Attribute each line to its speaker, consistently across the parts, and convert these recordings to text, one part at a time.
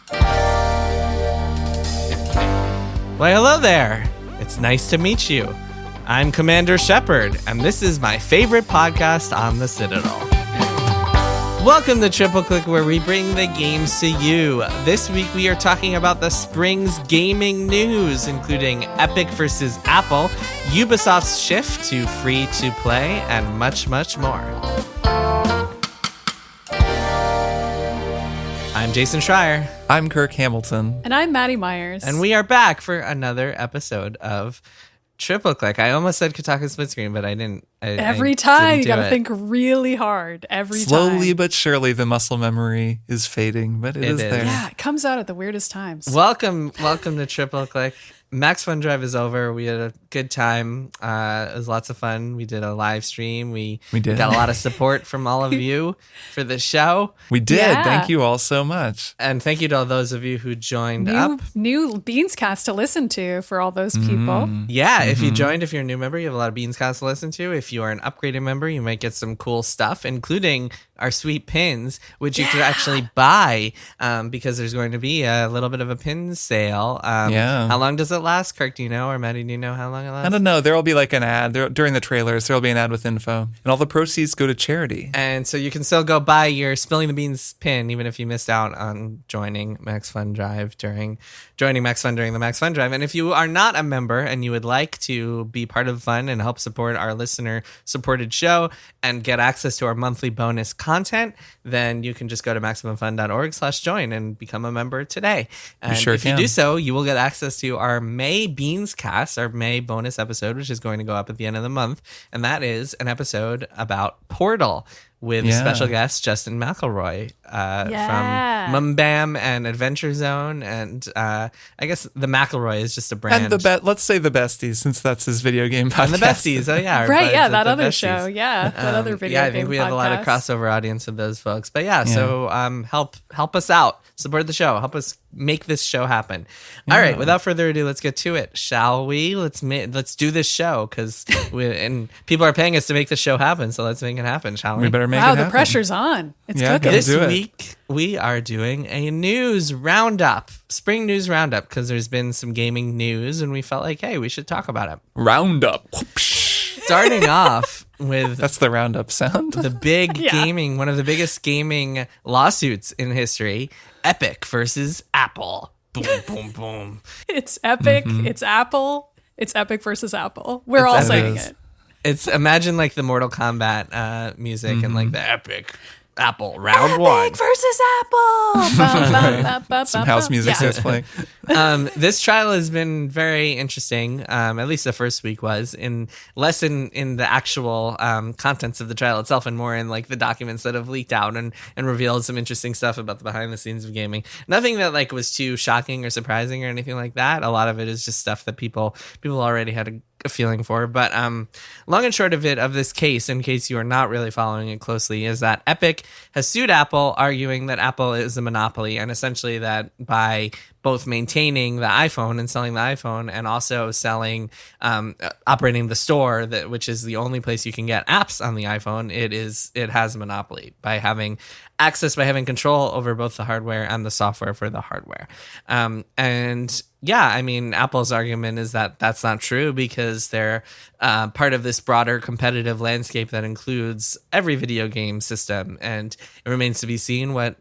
Speaker 1: Why, hello there. It's nice to meet you. I'm Commander Shepard, and this is my favorite podcast on the Citadel. Welcome to Triple Click, where we bring the games to you. This week we are talking about the spring's gaming news, including Epic versus Apple, Ubisoft's shift to free-to-play, and much, much more. I'm Jason Schreier.
Speaker 2: I'm Kirk Hamilton.
Speaker 3: And I'm Maddy Myers.
Speaker 1: And we are back for another episode of Triple Click. I almost said Kotaku Split Screen, but I didn't.
Speaker 3: Every time you gotta think really hard.
Speaker 2: Slowly but surely the muscle memory is fading, but it is there.
Speaker 3: Yeah, it comes out at the weirdest times.
Speaker 1: Welcome to Triple Click. Max Fun Drive is over. We had a good time. It was lots of fun. We did a live stream. We
Speaker 2: did.
Speaker 1: Got a lot of support from all of you for the show.
Speaker 2: We did.
Speaker 3: Yeah.
Speaker 2: Thank you all so much.
Speaker 1: And thank you to all those of you who joined up.
Speaker 3: New Beanscast to listen to for all those people.
Speaker 1: Yeah, if you joined, if you're a new member, you have a lot of Beanscasts to listen to. If you are an upgraded member, you might get some cool stuff, including our sweet pins, which you could actually buy because there's going to be a little bit of a pin sale. How long does it last, Kirk? Do you know? Or Maddy, do you know how long it lasts?
Speaker 2: I don't know. There will be like an ad during the trailers. There will be an ad with info, and all the proceeds go to charity.
Speaker 1: And so you can still go buy your Spilling the Beans pin, even if you missed out on joining Max Fun Drive during the Max Fun Drive. And if you are not a member and you would like to be part of the fun and help support our listener-supported show and get access to our monthly bonus content, then you can just go to MaximumFun.org/join and become a member today. And if you do so, you will get access to our May Beans Cast, our May bonus episode, which is going to go up at the end of the month. And that is an episode about Portal with special guest Justin McElroy from Mum Bam and Adventure Zone. And I guess the McElroy is just a brand.
Speaker 2: And let's say the Besties, since that's his video game podcast.
Speaker 1: And the Besties, oh yeah.
Speaker 3: Right, yeah, that other show. Yeah, that other video game
Speaker 1: I think we have a lot of
Speaker 3: podcast.
Speaker 1: crossover audience with those folks. But so help us out. Support the show. Help us make this show happen. All right, without further ado, let's get to it, shall we? Let's do this show because people are paying us to make this show happen. So let's make it happen, shall we?
Speaker 2: We better make it happen.
Speaker 3: The pressure's on. It's cooking.
Speaker 1: This week we are doing a news roundup, spring news roundup, because there's been some gaming news, and we felt like, hey, we should talk about it.
Speaker 2: Roundup.
Speaker 1: Starting off with
Speaker 2: that's the roundup sound.
Speaker 1: The big gaming, one of the biggest gaming lawsuits in history. Epic versus Apple. Boom, boom, boom.
Speaker 3: It's Epic. It's Apple. It's Epic versus Apple. We're all saying it.
Speaker 1: It's imagine like the Mortal Kombat music and like the Epic Apple round one.
Speaker 3: Epic versus Apple.
Speaker 2: Some house music that's playing.
Speaker 1: This trial has been very interesting. At least the first week was less in the actual contents of the trial itself and more in like the documents that have leaked out and revealed some interesting stuff about the behind the scenes of gaming. Nothing that like was too shocking or surprising or anything like that. A lot of it is just stuff that people already had a feeling for. But long and short of it, of this case, in case you are not really following it closely, is that Epic has sued Apple, arguing that Apple is a monopoly, and essentially that by both maintaining the iPhone and selling the iPhone and also selling, operating the store, which is the only place you can get apps on the iPhone, it has a monopoly by having access, by having control over both the hardware and the software for the hardware. I mean, Apple's argument is that that's not true because they're part of this broader competitive landscape that includes every video game system, and it remains to be seen what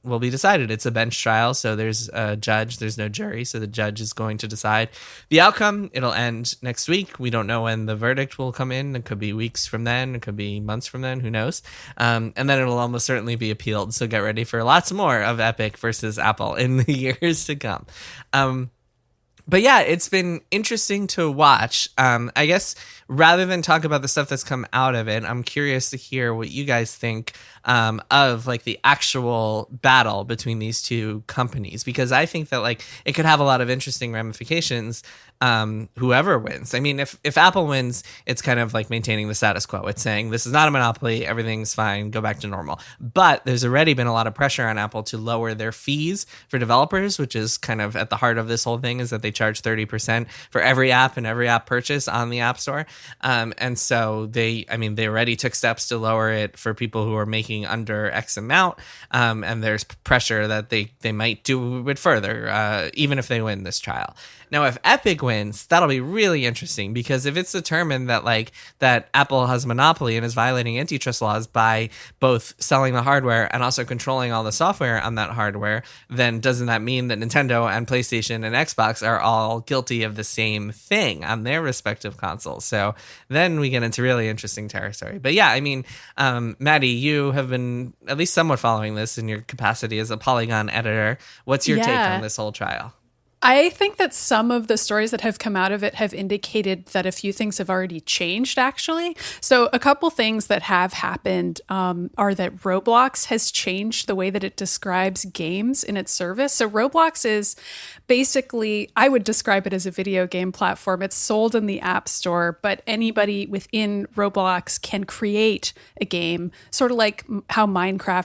Speaker 1: will be decided. It's a bench trial, so there's a judge, there's no jury, so the judge is going to decide the outcome. It'll end next week. We don't know when the verdict will come in. It could be weeks from then, it could be months from then, who knows? And then it'll almost certainly be appealed, so get ready for lots more of Epic versus Apple in the years to come. But yeah, it's been interesting to watch. I guess rather than talk about the stuff that's come out of it, I'm curious to hear what you guys think of like the actual battle between these two companies, because I think that like it could have a lot of interesting ramifications. Whoever wins. I mean, if Apple wins, it's kind of like maintaining the status quo. It's saying this is not a monopoly, everything's fine, go back to normal. But there's already been a lot of pressure on Apple to lower their fees for developers, which is kind of at the heart of this whole thing, is that they charge 30% for every app and every app purchase on the App Store. And so they already took steps to lower it for people who are making under X amount. And there's pressure that they might do it further, even if they win this trial. Now, if Epic wins, that'll be really interesting, because if it's determined that Apple has a monopoly and is violating antitrust laws by both selling the hardware and also controlling all the software on that hardware, then doesn't that mean that Nintendo and PlayStation and Xbox are all guilty of the same thing on their respective consoles? So then we get into really interesting territory. But yeah, I mean, Maddy, you have been at least somewhat following this in your capacity as a Polygon editor. What's your take on this whole trial?
Speaker 3: I think that some of the stories that have come out of it have indicated that a few things have already changed, actually. So a couple things that have happened are that Roblox has changed the way that it describes games in its service. So Roblox is basically, I would describe it as a video game platform. It's sold in the App Store, but anybody within Roblox can create a game, sort of like how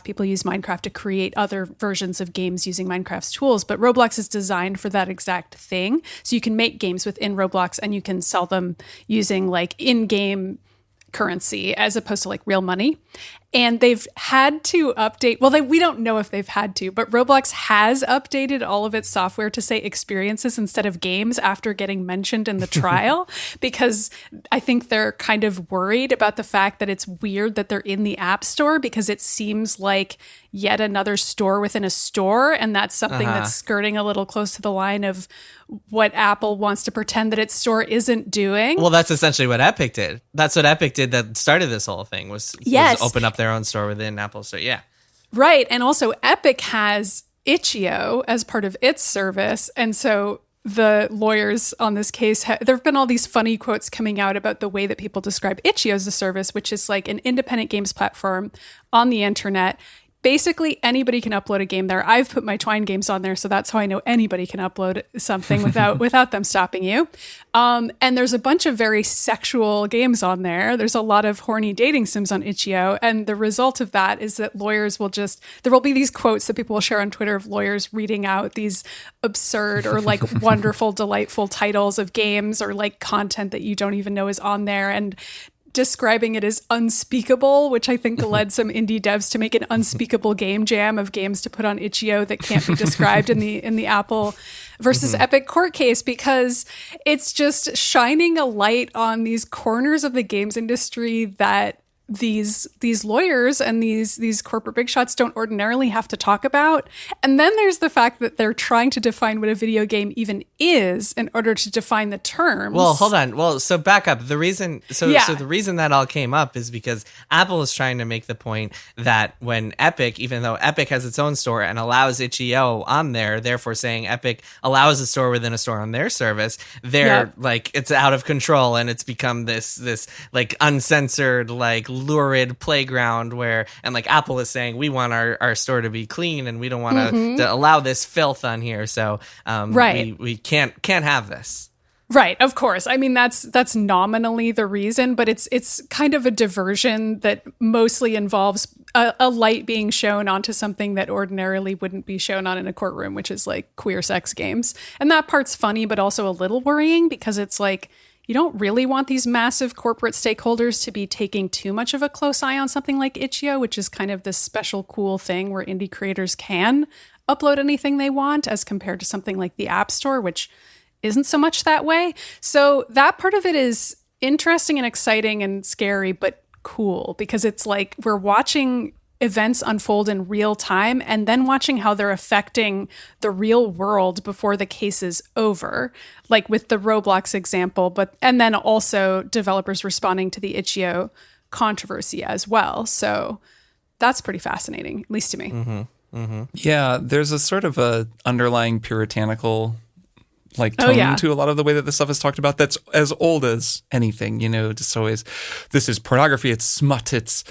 Speaker 3: people use Minecraft to create other versions of games using Minecraft's tools. But Roblox is designed for that exact thing. So you can make games within Roblox and you can sell them using like in-game currency as opposed to like real money. And they've had to update, we don't know if they've had to, but Roblox has updated all of its software to say experiences instead of games after getting mentioned in the trial, because I think they're kind of worried about the fact that it's weird that they're in the App Store, because it seems like yet another store within a store. And that's something that's skirting a little close to the line of what Apple wants to pretend that its store isn't doing.
Speaker 1: Well, that's essentially what Epic did. That's what Epic did that started this whole thing, was open up their own store within Apple Store. Yeah.
Speaker 3: Right. And also Epic has Itch.io as part of its service. And so the lawyers on this case, there have been all these funny quotes coming out about the way that people describe Itch.io as a service, which is like an independent games platform on the internet. Basically, anybody can upload a game there. I've put my Twine games on there, so that's how I know anybody can upload something without them stopping you. And there's a bunch of very sexual games on there. There's a lot of horny dating sims on Itch.io, and the result of that is that lawyers there will be these quotes that people will share on Twitter of lawyers reading out these absurd or like wonderful, delightful titles of games or like content that you don't even know is on there, and describing it as unspeakable, which I think led some indie devs to make an unspeakable game jam of games to put on Itch.io that can't be described in the Apple versus Epic court case, because it's just shining a light on these corners of the games industry that these lawyers and these corporate big shots don't ordinarily have to talk about. And then there's the fact that they're trying to define what a video game even is in order to define the terms.
Speaker 1: Well, hold on. Well, so back up. The reason that all came up is because Apple is trying to make the point that when Epic, even though Epic has its own store and allows Itch.io on there, therefore saying Epic allows a store within a store on their service, they're like, it's out of control and it's become this like uncensored, like lurid playground and like Apple is saying we want our store to be clean and we don't want to allow this filth on here, so we can't have this.
Speaker 3: Right, of course. I mean, that's nominally the reason, but it's kind of a diversion that mostly involves a light being shown onto something that ordinarily wouldn't be shown on in a courtroom, which is like queer sex games. And that part's funny, but also a little worrying, because it's like, you don't really want these massive corporate stakeholders to be taking too much of a close eye on something like Itch.io, which is kind of this special cool thing where indie creators can upload anything they want, as compared to something like the App Store, which isn't so much that way. So that part of it is interesting and exciting and scary, but cool, because it's like we're watching events unfold in real time and then watching how they're affecting the real world before the case is over, like with the Roblox example, and then also developers responding to the Itch.io controversy as well. So that's pretty fascinating, at least to me.
Speaker 2: Yeah, there's a sort of a underlying puritanical tone to a lot of the way that this stuff is talked about that's as old as anything, just always, this is pornography, it's smut, it's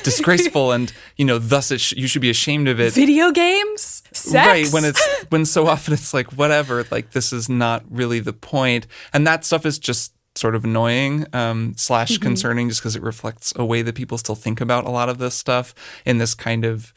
Speaker 2: disgraceful, and, thus you should be ashamed of it.
Speaker 3: Video games? Sex?
Speaker 2: Right, when so often it's like, whatever, like this is not really the point. And that stuff is just sort of annoying / concerning, just because it reflects a way that people still think about a lot of this stuff in this kind of,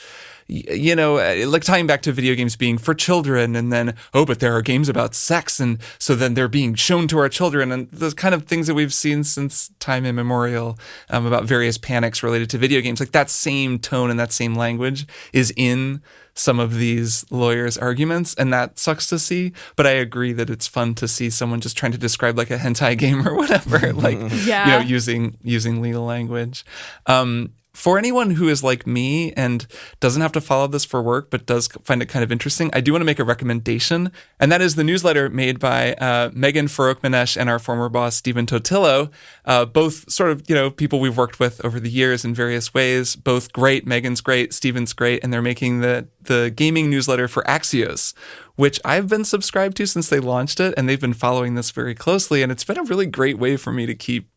Speaker 2: like tying back to video games being for children, and then, but there are games about sex, and so then they're being shown to our children, and those kind of things that we've seen since time immemorial about various panics related to video games. Like that same tone and that same language is in some of these lawyers' arguments, and that sucks to see. But I agree that it's fun to see someone just trying to describe like a hentai game or whatever, like using legal language. For anyone who is like me and doesn't have to follow this for work, but does find it kind of interesting, I do want to make a recommendation. And that is the newsletter made by Megan Farokmanesh and our former boss, Stephen Totillo, both sort of, people we've worked with over the years in various ways, both great. Megan's great, Stephen's great, and they're making the gaming newsletter for Axios, which I've been subscribed to since they launched it, and they've been following this very closely. And it's been a really great way for me to keep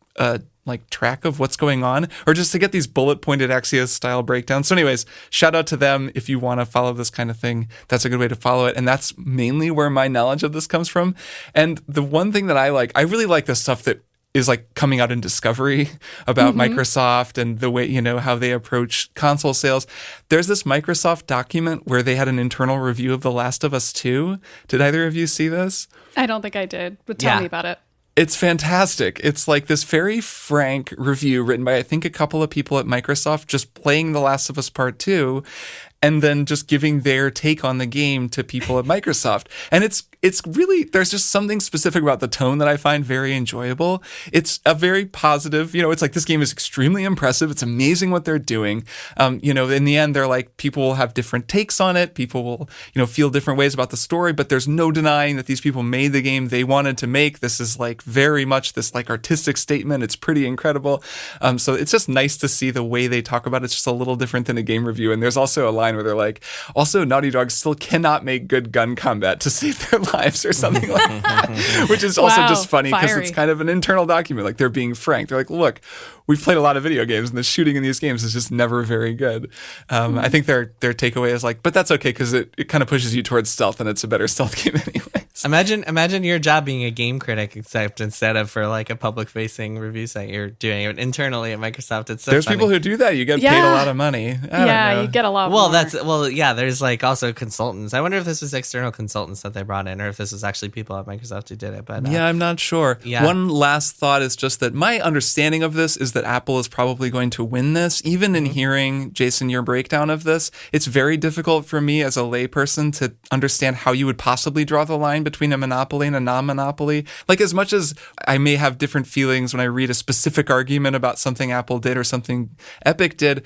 Speaker 2: track of what's going on, or just to get these bullet pointed Axios style breakdowns. So anyways, shout out to them. If you want to follow this kind of thing, that's a good way to follow it. And that's mainly where my knowledge of this comes from. And the one thing that I really like the stuff that is like coming out in Discovery about Microsoft and the way, how they approach console sales. There's this Microsoft document where they had an internal review of The Last of Us 2. Did either of you see this?
Speaker 3: I don't think I did, but tell me about it.
Speaker 2: It's fantastic. It's like this very frank review written by, I think, a couple of people at Microsoft just playing The Last of Us Part 2 and then just giving their take on the game to people at Microsoft. And it's really, there's just something specific about the tone that I find very enjoyable. It's a very positive, it's like, this game is extremely impressive. It's amazing what they're doing. In the end, they're like, people will have different takes on it. People will, feel different ways about the story, but there's no denying that these people made the game they wanted to make. This is like very much this like artistic statement. It's pretty incredible. So it's just nice to see the way they talk about it. It's just a little different than a game review. And there's also a line where they're like, also Naughty Dog still cannot make good gun combat to save their lives or something like that, which is also just funny because it's kind of an internal document. Like, they're being frank. They're like, look, we've played a lot of video games and the shooting in these games is just never very good. I think their takeaway is like, but that's okay because it kind of pushes you towards stealth and it's a better stealth game anyways.
Speaker 1: Imagine your job being a game critic, except instead of for like a public facing review site, you're doing it internally at Microsoft. It's so
Speaker 2: There's
Speaker 1: funny.
Speaker 2: people who do that. You get paid a lot of money. I don't know.
Speaker 3: You get a lot more.
Speaker 1: There's like also consultants. I wonder if this was external consultants that they brought in, or if this was actually people at Microsoft who did it. But
Speaker 2: I'm not sure.
Speaker 1: Yeah.
Speaker 2: One last thought is just that my understanding of this is that Apple is probably going to win this. Even in hearing, Jason, your breakdown of this, it's very difficult for me as a layperson to understand how you would possibly draw the line between a monopoly and a non-monopoly. Like, as much as I may have different feelings when I read a specific argument about something Apple did or something Epic did,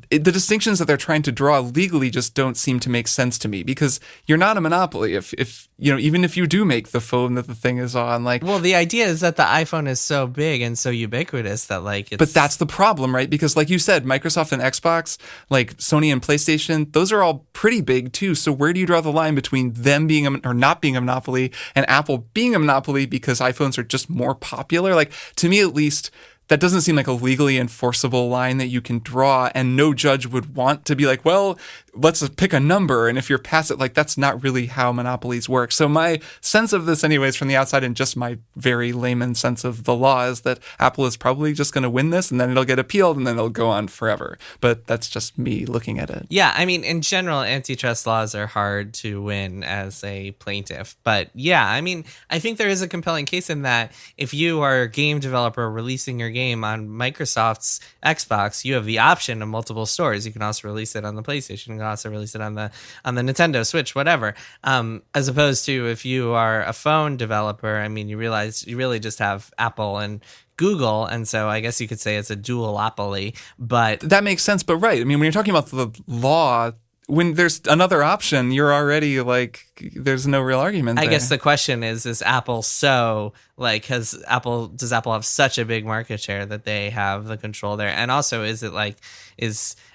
Speaker 2: the distinctions that they're trying to draw legally just don't seem to make sense to me, because you're not a monopoly if even if you do make the phone that the thing is on. Like,
Speaker 1: well, the idea is that the iPhone is so big and so ubiquitous that like it's...
Speaker 2: But that's the problem, right? Because like you said, Microsoft and Xbox, like Sony and PlayStation, those are all pretty big too. So where do you draw the line between them being or not being a monopoly and Apple being a monopoly because iPhones are just more popular? Like, to me at least, that doesn't seem like a legally enforceable line that you can draw, and no judge would want to be like, well, let's pick a number, and if you're past it, like, that's not really how monopolies work. So my sense of this anyways from the outside, and just my very layman sense of the law, is that Apple is probably just going to win this, and then it'll get appealed, and then it'll go on forever. But that's just me looking at it.
Speaker 1: Yeah, I mean, in general, antitrust laws are hard to win as a plaintiff. But yeah, I mean, I think there is a compelling case in that if you are a game developer releasing your game on Microsoft's Xbox, you have the option of multiple stores. You can also release it on the PlayStation. You can also release it on the Nintendo Switch, whatever. As opposed to if you are a phone developer, I mean, you realize you really just have Apple and Google, and so I guess you could say it's a duopoly. But
Speaker 2: that makes sense. But right, I mean, when you're talking about the law, when there's another option, you're already like, there's no real argument there.
Speaker 1: I guess the question is Apple so, like, does Apple have such a big market share that they have the control there? And also, is it like,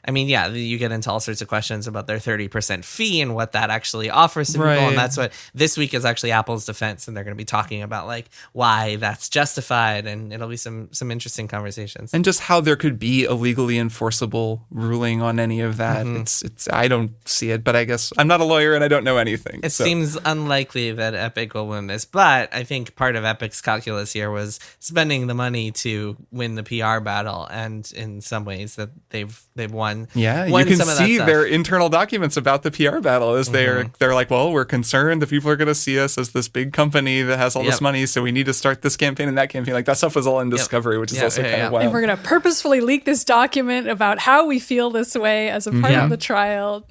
Speaker 1: I mean, yeah, you get into all sorts of questions about their 30% fee and what that actually offers to people. And that's what this week is actually Apple's defense. And they're going to be talking about like why that's justified. And it'll be some interesting conversations.
Speaker 2: And just how there could be a legally enforceable ruling on any of that. It's I don't see it, but I guess I'm not a lawyer and I don't know anything.
Speaker 1: It seems unlikely that Epic will win this, but I think part of Epic's calculus here was spending the money to win the PR battle. And in some ways that they've won won.
Speaker 2: Yeah,
Speaker 1: won
Speaker 2: you can
Speaker 1: some of that
Speaker 2: see
Speaker 1: stuff.
Speaker 2: their internal documents about the PR battle as they're like, well, we're concerned that people are going to see us as this big company that has all this money, so we need to start this campaign and that campaign. Like that stuff was all in Discovery, which is also kind of wild.
Speaker 3: And we're going to purposefully leak this document about how we feel this way as a part of the trial.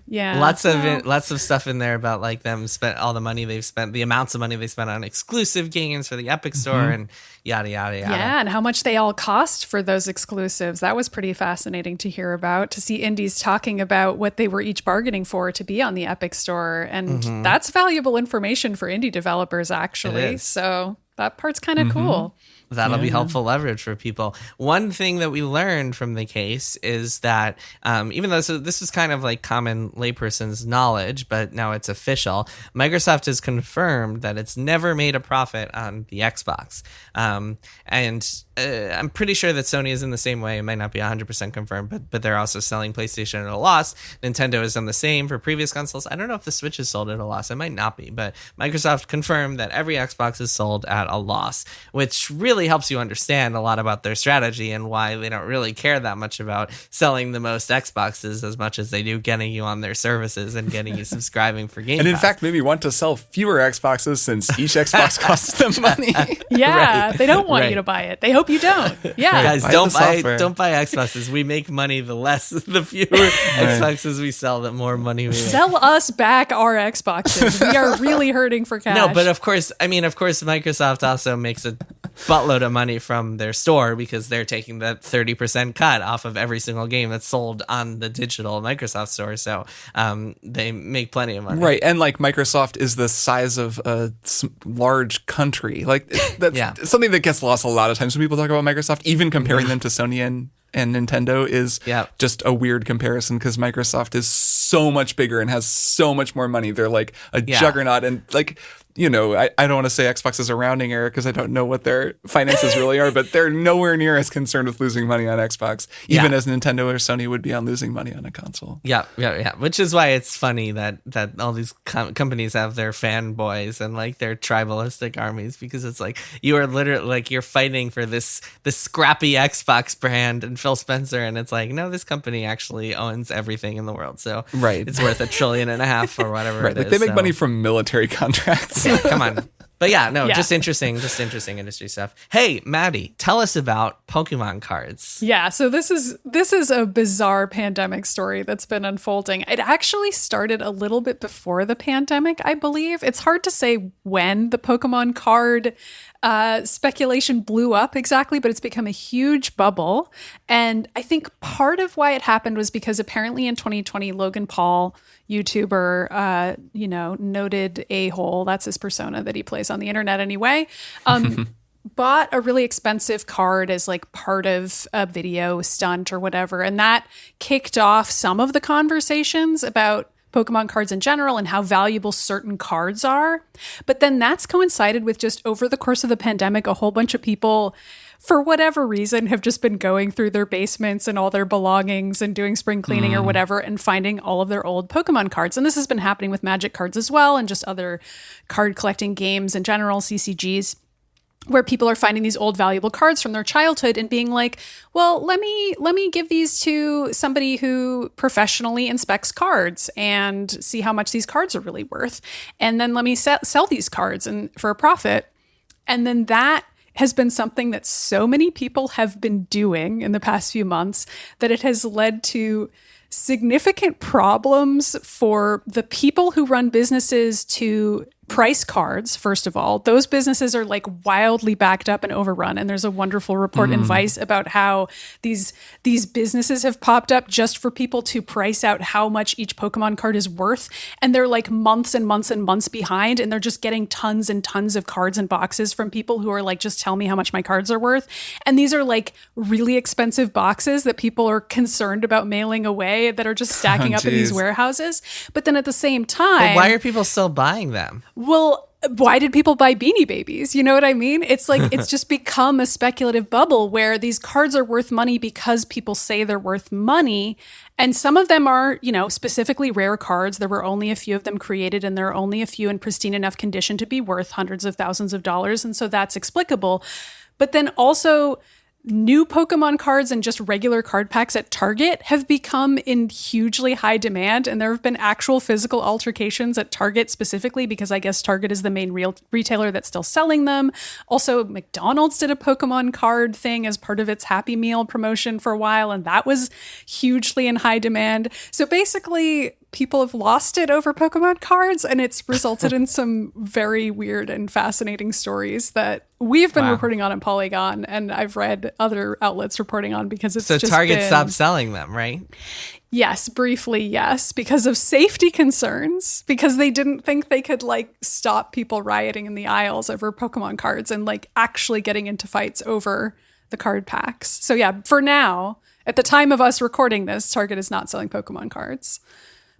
Speaker 3: Yeah.
Speaker 1: Lots of stuff in there about like them spent all the money they've spent, the amounts of money they spent on exclusive games for the Epic Store and yada yada yada.
Speaker 3: Yeah, and how much they all cost for those exclusives. That was pretty fascinating to hear about, to see indies talking about what they were each bargaining for to be on the Epic Store. And that's valuable information for indie developers, actually. So that part's kind of cool.
Speaker 1: That'll be helpful leverage for people. One thing that we learned from the case is that even though this is kind of like common layperson's knowledge, but now it's official, Microsoft has confirmed that it's never made a profit on the Xbox. And I'm pretty sure that Sony is in the same way. It might not be 100% confirmed, but they're also selling PlayStation at a loss. Nintendo has done the same for previous consoles. I don't know if the Switch is sold at a loss. It might not be, but Microsoft confirmed that every Xbox is sold at a loss, which really helps you understand a lot about their strategy and why they don't really care that much about selling the most Xboxes as much as they do getting you on their services and getting you subscribing for Game
Speaker 2: And in
Speaker 1: Pass.
Speaker 2: fact, maybe want to sell fewer Xboxes since each Xbox costs them money.
Speaker 3: Yeah, they don't want you to buy it. They hope you don't. Yeah.
Speaker 1: Guys,
Speaker 2: Buy
Speaker 1: don't
Speaker 2: the software.
Speaker 1: don't buy Xboxes. We make money the fewer Xboxes we sell, the more money we make.
Speaker 3: Sell us back our Xboxes. We are really hurting for cash.
Speaker 1: No, but of course, Microsoft also makes a buttload of money from their store because they're taking that 30% cut off of every single game that's sold on the digital Microsoft store. So they make plenty of money.
Speaker 2: Right. And like Microsoft is the size of a large country. Like that's something that gets lost a lot of times when people talk about Microsoft, even comparing them to Sony and Nintendo is just a weird comparison because Microsoft is so much bigger and has so much more money. They're like a juggernaut and like, you know, I don't want to say Xbox is a rounding error because I don't know what their finances really are, but they're nowhere near as concerned with losing money on Xbox, even as Nintendo or Sony would be on losing money on a console.
Speaker 1: Yeah. Which is why it's funny that all these companies have their fanboys and like their tribalistic armies, because it's like you are literally like you're fighting for this scrappy Xbox brand and Phil Spencer, and it's like, no, this company actually owns everything in the world, so it's worth $1.5 trillion or whatever.
Speaker 2: Right, like they make money from military contracts.
Speaker 1: Come on. But just interesting industry stuff. Hey, Maddy, tell us about Pokemon cards.
Speaker 3: Yeah, so this is a bizarre pandemic story that's been unfolding. It actually started a little bit before the pandemic, I believe. It's hard to say when the Pokemon card speculation blew up exactly, but it's become a huge bubble. And I think part of why it happened was because apparently in 2020, Logan Paul, YouTuber, noted a-hole, that's his persona that he plays on the internet anyway, bought a really expensive card as like part of a video stunt or whatever. And that kicked off some of the conversations about Pokemon cards in general and how valuable certain cards are. But then that's coincided with just over the course of the pandemic, a whole bunch of people, for whatever reason, have just been going through their basements and all their belongings and doing spring cleaning or whatever and finding all of their old Pokemon cards. And this has been happening with Magic cards as well and just other card collecting games in general, CCGs, where people are finding these old valuable cards from their childhood and being like, well, let me give these to somebody who professionally inspects cards and see how much these cards are really worth. And then let me sell these cards and for a profit. And then that has been something that so many people have been doing in the past few months that it has led to significant problems for the people who run businesses to price cards. First of all, those businesses are like wildly backed up and overrun. And there's a wonderful report in Vice about how these businesses have popped up just for people to price out how much each Pokemon card is worth. And they're like months and months and months behind. And they're just getting tons and tons of cards and boxes from people who are like, just tell me how much my cards are worth. And these are like really expensive boxes that people are concerned about mailing away that are just stacking up in these warehouses. But then at the same time,
Speaker 1: but why are people still buying them?
Speaker 3: Well, why did people buy Beanie Babies? You know what I mean? It's like, it's just become a speculative bubble where these cards are worth money because people say they're worth money. And some of them are, specifically rare cards. There were only a few of them created and there are only a few in pristine enough condition to be worth hundreds of thousands of dollars. And so that's explicable. But then also new Pokemon cards and just regular card packs at Target have become in hugely high demand. And there have been actual physical altercations at Target specifically because I guess Target is the main retailer that's still selling them. Also, McDonald's did a Pokemon card thing as part of its Happy Meal promotion for a while, and that was hugely in high demand. So basically, people have lost it over Pokemon cards, and it's resulted in some very weird and fascinating stories that we've been reporting on in Polygon, and I've read other outlets reporting on because it's
Speaker 1: so
Speaker 3: just
Speaker 1: Target stopped selling them, right?
Speaker 3: Yes, briefly, yes, because of safety concerns, because they didn't think they could like stop people rioting in the aisles over Pokemon cards and like actually getting into fights over the card packs. So yeah, for now, at the time of us recording this, Target is not selling Pokemon cards.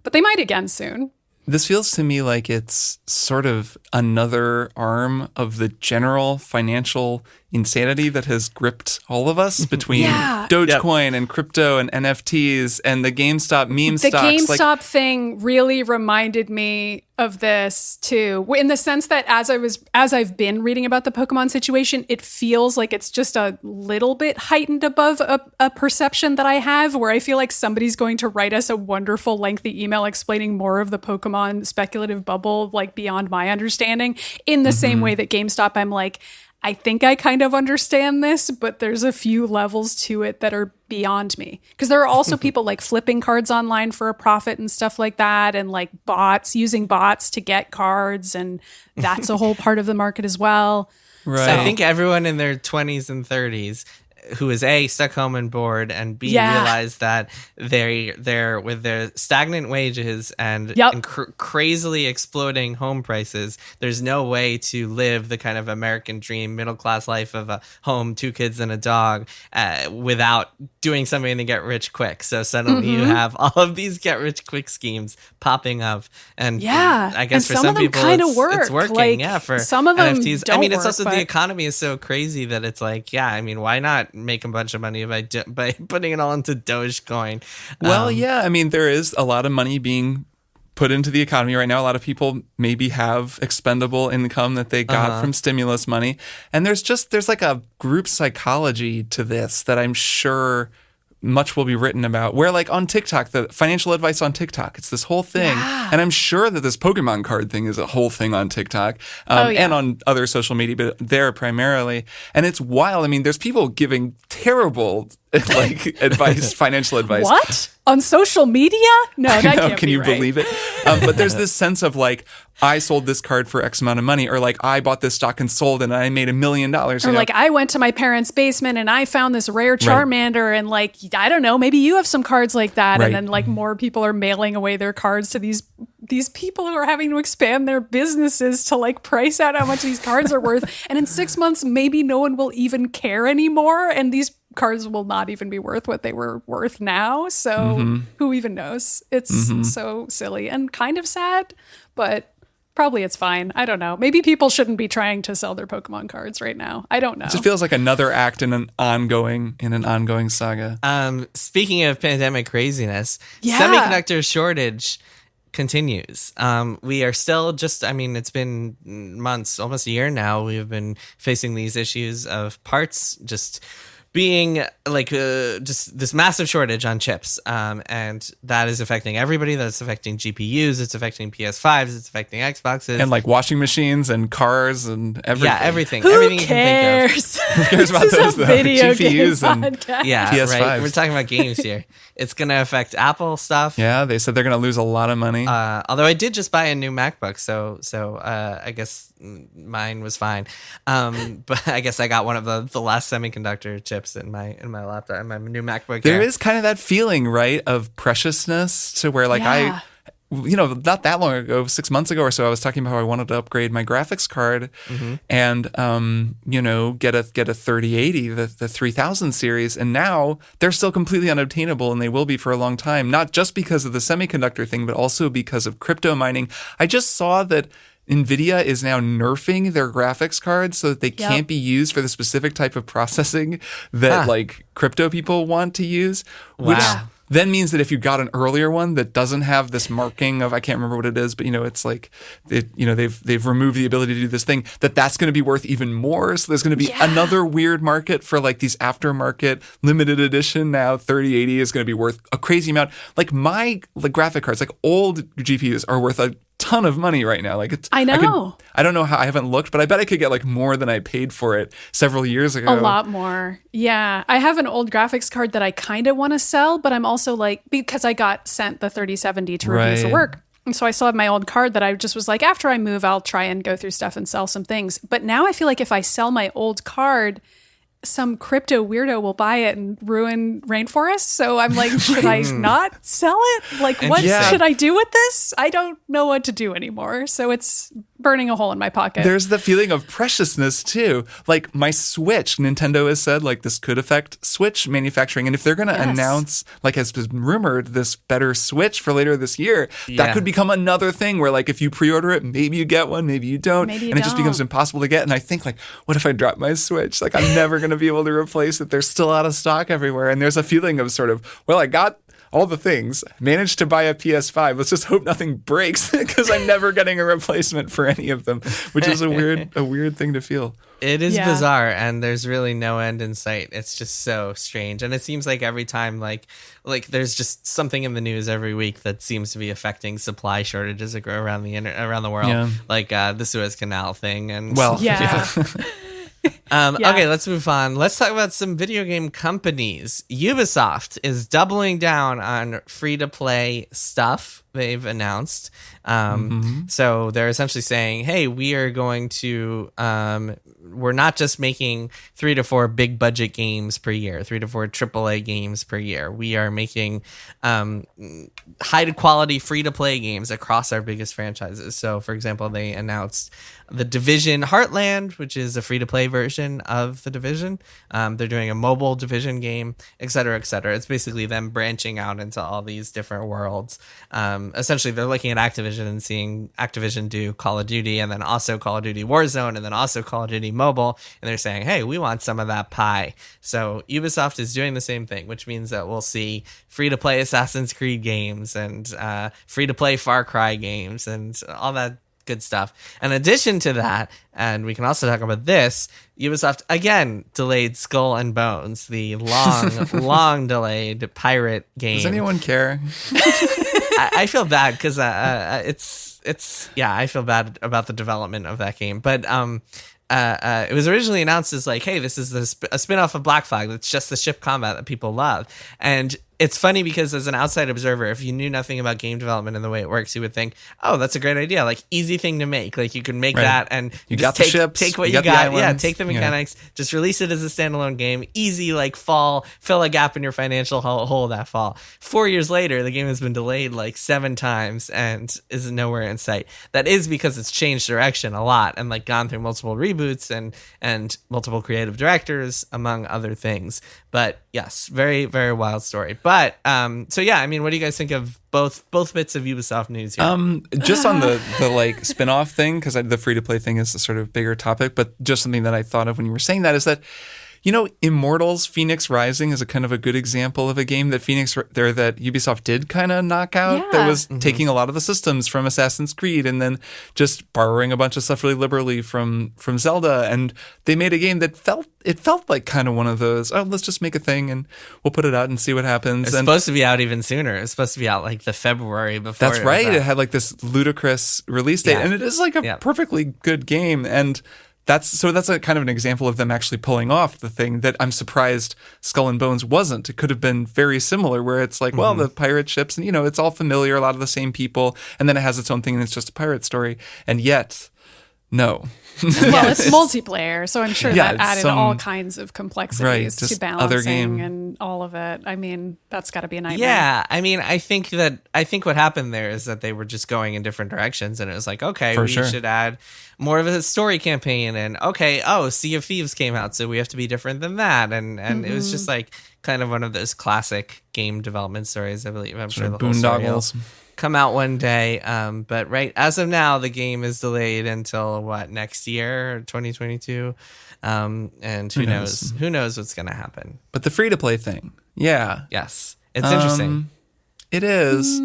Speaker 3: But they might again soon.
Speaker 2: This feels to me like it's sort of another arm of the general financial insanity that has gripped all of us between Dogecoin and crypto and NFTs and the GameStop meme stocks.
Speaker 3: The GameStop thing really reminded me of this too, in the sense that as I've been reading about the Pokemon situation, it feels like it's just a little bit heightened above a perception that I have, where I feel like somebody's going to write us a wonderful lengthy email explaining more of the Pokemon speculative bubble, like beyond my understanding, in the same way that GameStop, I'm like, I think I kind of understand this, but there's a few levels to it that are beyond me. Because there are also people like flipping cards online for a profit and stuff like that, and like using bots to get cards, and that's a whole part of the market as well.
Speaker 2: Right.
Speaker 1: So I think everyone in their 20s and 30s who is A, stuck home and bored, and B, realized that they're with their stagnant wages and crazily exploding home prices, there's no way to live the kind of American dream middle class life of a home, 2 kids and a dog without doing something to get rich quick. So suddenly you have all of these get rich quick schemes popping up, and I guess
Speaker 3: and
Speaker 1: for some people it's working.
Speaker 3: Like,
Speaker 1: for
Speaker 3: some of them
Speaker 1: NFTs.
Speaker 3: don't
Speaker 1: I mean, it's
Speaker 3: work,
Speaker 1: also
Speaker 3: but
Speaker 1: the economy is so crazy that it's like, I mean, why not make a bunch of money by putting it all into Dogecoin?
Speaker 2: Well, I mean, there is a lot of money being put into the economy right now. A lot of people maybe have expendable income that they got from stimulus money. And there's like a group psychology to this that I'm sure much will be written about, where like on TikTok, the financial advice on TikTok, it's this whole thing. And I'm sure that this Pokemon card thing is a whole thing on TikTok and on other social media, but there primarily. And it's wild. I mean, there's people giving terrible like advice, financial advice.
Speaker 3: What? On social media? No, that can't
Speaker 2: Can
Speaker 3: be
Speaker 2: you
Speaker 3: right.
Speaker 2: believe it? But there's this sense of like, I sold this card for X amount of money, or like I bought this stock and sold it and I made $1 million. Or
Speaker 3: like I went to my parents' basement and I found this rare Charmander, and like, I don't know, maybe you have some cards like that. And then like more people are mailing away their cards to these people who are having to expand their businesses to like price out how much these cards are worth. And in 6 months, maybe no one will even care anymore. And these cards will not even be worth what they were worth now. So who even knows? It's so silly and kind of sad, but probably it's fine. I don't know. Maybe people shouldn't be trying to sell their Pokemon cards right now. I don't know.
Speaker 2: It just feels like another act in an ongoing saga.
Speaker 1: Speaking of pandemic craziness, semiconductor shortage continues. We are still it's been months, almost a year now. We have been facing these issues of parts just being like just this massive shortage on chips, and that is affecting everybody. That's affecting GPUs, it's affecting PS5s, it's affecting Xboxes,
Speaker 2: and like washing machines and cars and everything.
Speaker 1: Yeah, everything.
Speaker 3: Who
Speaker 1: everything
Speaker 3: cares?
Speaker 1: You can think of.
Speaker 2: Who cares about those
Speaker 3: video
Speaker 2: GPUs
Speaker 3: game
Speaker 2: and
Speaker 3: podcast.
Speaker 2: PS5s?
Speaker 1: Right. We're talking about games here. It's going to affect Apple stuff.
Speaker 2: Yeah, they said they're going to lose a lot of money.
Speaker 1: Although I did just buy a new MacBook, so I guess mine was fine. But I guess I got one of the last semiconductor chips in my laptop, in my new MacBook.
Speaker 2: There is kind of that feeling, right, of preciousness to where like not that long ago, 6 months ago or so, I was talking about how I wanted to upgrade my graphics card and, get a 3080, the 3000 series. And now they're still completely unobtainable, and they will be for a long time, not just because of the semiconductor thing, but also because of crypto mining. I just saw that NVIDIA is now nerfing their graphics cards so that they can't be used for the specific type of processing that like crypto people want to use, which then means that if you got an earlier one that doesn't have this marking of, I can't remember what it is, but it's like they've removed the ability to do this thing, that's going to be worth even more. So there's going to be another weird market for like these aftermarket limited edition. Now 3080 is going to be worth a crazy amount. Like my graphic cards, like old GPUs, are worth a ton of money right now. Like
Speaker 3: I know.
Speaker 2: I don't know how, I haven't looked, but I bet I could get like more than I paid for it several years ago.
Speaker 3: A lot more. Yeah. I have an old graphics card that I kind of want to sell, but I'm also like, because I got sent the 3070 to review for work. And so I still have my old card that I just was like, after I move, I'll try and go through stuff and sell some things. But now I feel like if I sell my old card, some crypto weirdo will buy it and ruin rainforests. So I'm like, should I not sell it? Like, what should I do with this? I don't know what to do anymore. So it's burning a hole in my pocket.
Speaker 2: There's the feeling of preciousness too. Like my Switch, Nintendo has said like this could affect Switch manufacturing. And if they're going to announce, like has been rumored, this better Switch for later this year, that could become another thing where like if you pre-order it, maybe you get one, maybe you don't. It just becomes impossible to get. And I think like, what if I drop my Switch? Like I'm never going to be able to replace it. They're still out of stock everywhere. And there's a feeling of sort of, well, I got all the things, managed to buy a PS5. Let's just hope nothing breaks because I'm never getting a replacement for any of them, which is a weird thing to feel.
Speaker 1: It is bizarre, and there's really no end in sight. It's just so strange, and it seems like every time, like there's just something in the news every week that seems to be affecting supply shortages around the world, like the Suez Canal thing, and Okay, let's move on. Let's talk about some video game companies. Ubisoft is doubling down on free-to-play stuff they've announced. So they're essentially saying, hey, we are going to, we're not just making 3 to 4 big budget games per year, 3 to 4 AAA games per year. We are making high quality free-to-play games across our biggest franchises. So, for example, they announced The Division Heartland, which is a free-to-play version of The Division. They're doing a mobile Division game, et cetera, et cetera. It's basically them branching out into all these different worlds. Essentially, they're looking at Activision and seeing Activision do Call of Duty and then also Call of Duty Warzone and then also Call of Duty Mobile. And they're saying, hey, we want some of that pie. So Ubisoft is doing the same thing, which means that we'll see free-to-play Assassin's Creed games and free-to-play Far Cry games and all that good stuff. In addition to that, and we can also talk about this, Ubisoft again delayed Skull and Bones, the long delayed pirate game.
Speaker 2: Does anyone care?
Speaker 1: I feel bad because I feel bad about the development of that game, but it was originally announced as like, hey, this is a spin-off of Black Flag. It's just the ship combat that people love. And it's funny because as an outside observer, if you knew nothing about game development and the way it works, you would think, oh, that's a great idea. Like easy thing to make. Like you can make that and
Speaker 2: you got the ships,
Speaker 1: take what you got. Yeah, take the mechanics, just release it as a standalone game. Easy, like fill a gap in your financial hole that fall. 4 years later, the game has been delayed like 7 times and is nowhere in sight. That is because it's changed direction a lot and like gone through multiple reboots and multiple creative directors, among other things. But yes, very, very wild story. But so yeah, I mean, what do you guys think of both bits of Ubisoft news here?
Speaker 2: Just on the like spin-off thing, because the free-to-play thing is a sort of bigger topic, but just something that I thought of when you were saying that is that, you know, Immortals Phoenix Rising is a kind of a good example of a game that that Ubisoft did kind of knock out. That was taking a lot of the systems from Assassin's Creed and then just borrowing a bunch of stuff really liberally from Zelda. And they made a game that felt like kind of one of those, oh, let's just make a thing and we'll put it out and see what happens.
Speaker 1: It's supposed to be out even sooner. It's supposed to be out like the February before.
Speaker 2: That's right. It had like this ludicrous release date, and it is like a perfectly good game. And that's a kind of an example of them actually pulling off the thing that I'm surprised Skull and Bones wasn't. It could have been very similar, where it's like, well, the pirate ships, and it's all familiar, a lot of the same people, and then it has its own thing, and it's just a pirate story. And yet, no.
Speaker 3: Well, it's multiplayer, so I'm sure that added all kinds of complexities to balancing
Speaker 2: other game.
Speaker 3: And all of it. I mean, that's got to be a nightmare.
Speaker 1: Yeah, I mean, I think what happened there is that they were just going in different directions, and it was like, okay, we should add more of a story campaign, and Sea of Thieves came out, so we have to be different than that, and it was just like kind of one of those classic game development stories. I believe I'm sure the whole story will come out one day, but as of now, the game is delayed until next year, 2022, and who knows what's gonna happen.
Speaker 2: But the free to play thing,
Speaker 1: yes, It's interesting.
Speaker 2: It is.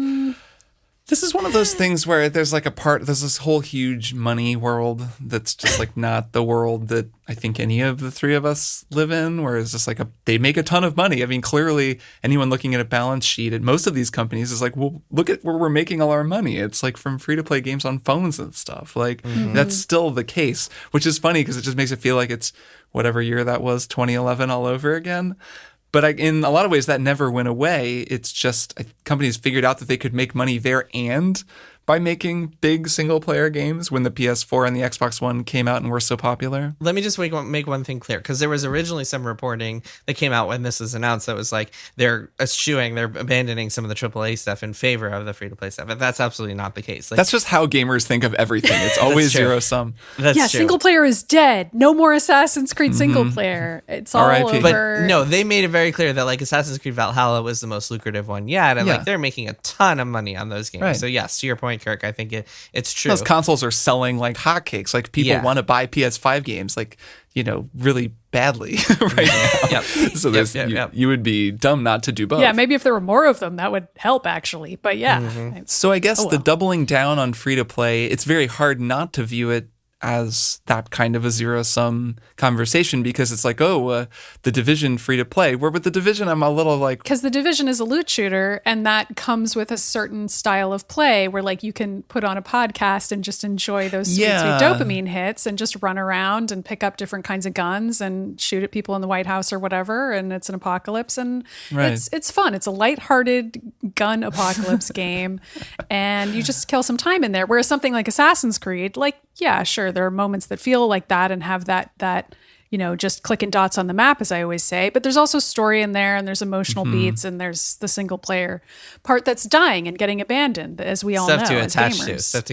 Speaker 2: This is one of those things where there's this whole huge money world that's just like not the world that I think any of the three of us live in, where it's just like they make a ton of money. I mean, clearly anyone looking at a balance sheet at most of these companies is like, well, look at where we're making all our money. It's like from free-to-play games on phones and stuff. Like that's still the case, which is funny because it just makes it feel like it's whatever year that was, 2011 all over again. But in a lot of ways, that never went away. It's just companies figured out that they could make money there and by making big single-player games when the PS4 and the Xbox One came out and were so popular.
Speaker 1: Let me just make one thing clear, because there was originally some reporting that came out when this was announced that was like they're abandoning some of the AAA stuff in favor of the free-to-play stuff, but that's absolutely not the case. Like,
Speaker 2: that's just how gamers think of everything. It's always zero-sum.
Speaker 1: That's true.
Speaker 3: Single-player is dead. No more Assassin's Creed single-player. It's all over.
Speaker 1: But no, they made it very clear that like Assassin's Creed Valhalla was the most lucrative one yet, and like they're making a ton of money on those games. Right. So yes, to your point, Kirk, I think it's true.
Speaker 2: Those consoles are selling like hotcakes. Like people want to buy PS5 games, like, really badly right now. So you would be dumb not to do both.
Speaker 3: Yeah, maybe if there were more of them, that would help actually. But yeah.
Speaker 2: So I guess the doubling down on free to play, it's very hard not to view it as that kind of a zero-sum conversation, because it's like, The Division free to play. Where with The Division, I'm a little like...
Speaker 3: Because The Division is a loot shooter, and that comes with a certain style of play where like you can put on a podcast and just enjoy those sweet dopamine hits and just run around and pick up different kinds of guns and shoot at people in the White House or whatever, and it's an apocalypse, and it's fun. It's a lighthearted gun apocalypse game, and you just kill some time in there. Whereas something like Assassin's Creed, like, yeah, sure, there are moments that feel like that and have that just clicking dots on the map, as I always say. But there's also story in there, and there's emotional beats, and there's the single player part that's dying and getting abandoned, as we all know. Stuff
Speaker 1: to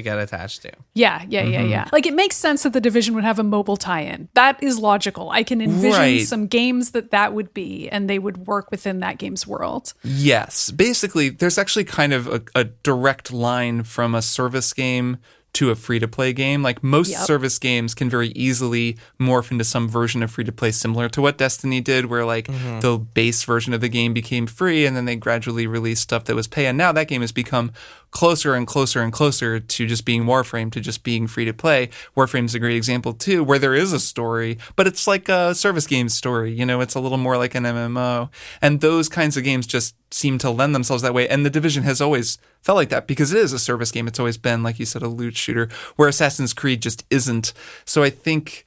Speaker 1: get attached to.
Speaker 3: Yeah. Like, it makes sense that The Division would have a mobile tie-in. That is logical. I can envision some games that would be, and they would work within that game's world.
Speaker 2: Yes. Basically, there's actually kind of a direct line from a service game to a free-to-play game. Like most service games can very easily morph into some version of free-to-play similar to what Destiny did, where like the base version of the game became free and then they gradually released stuff that was pay. And now that game has become closer and closer and closer to just being Warframe, to just being free-to-play. Warframe's a great example too, where there is a story, but it's like a service game story. It's a little more like an MMO. And those kinds of games just seem to lend themselves that way. And The Division has always felt like that because it is a service game. It's always been, like you said, a loot shooter, where Assassin's Creed just isn't. So I think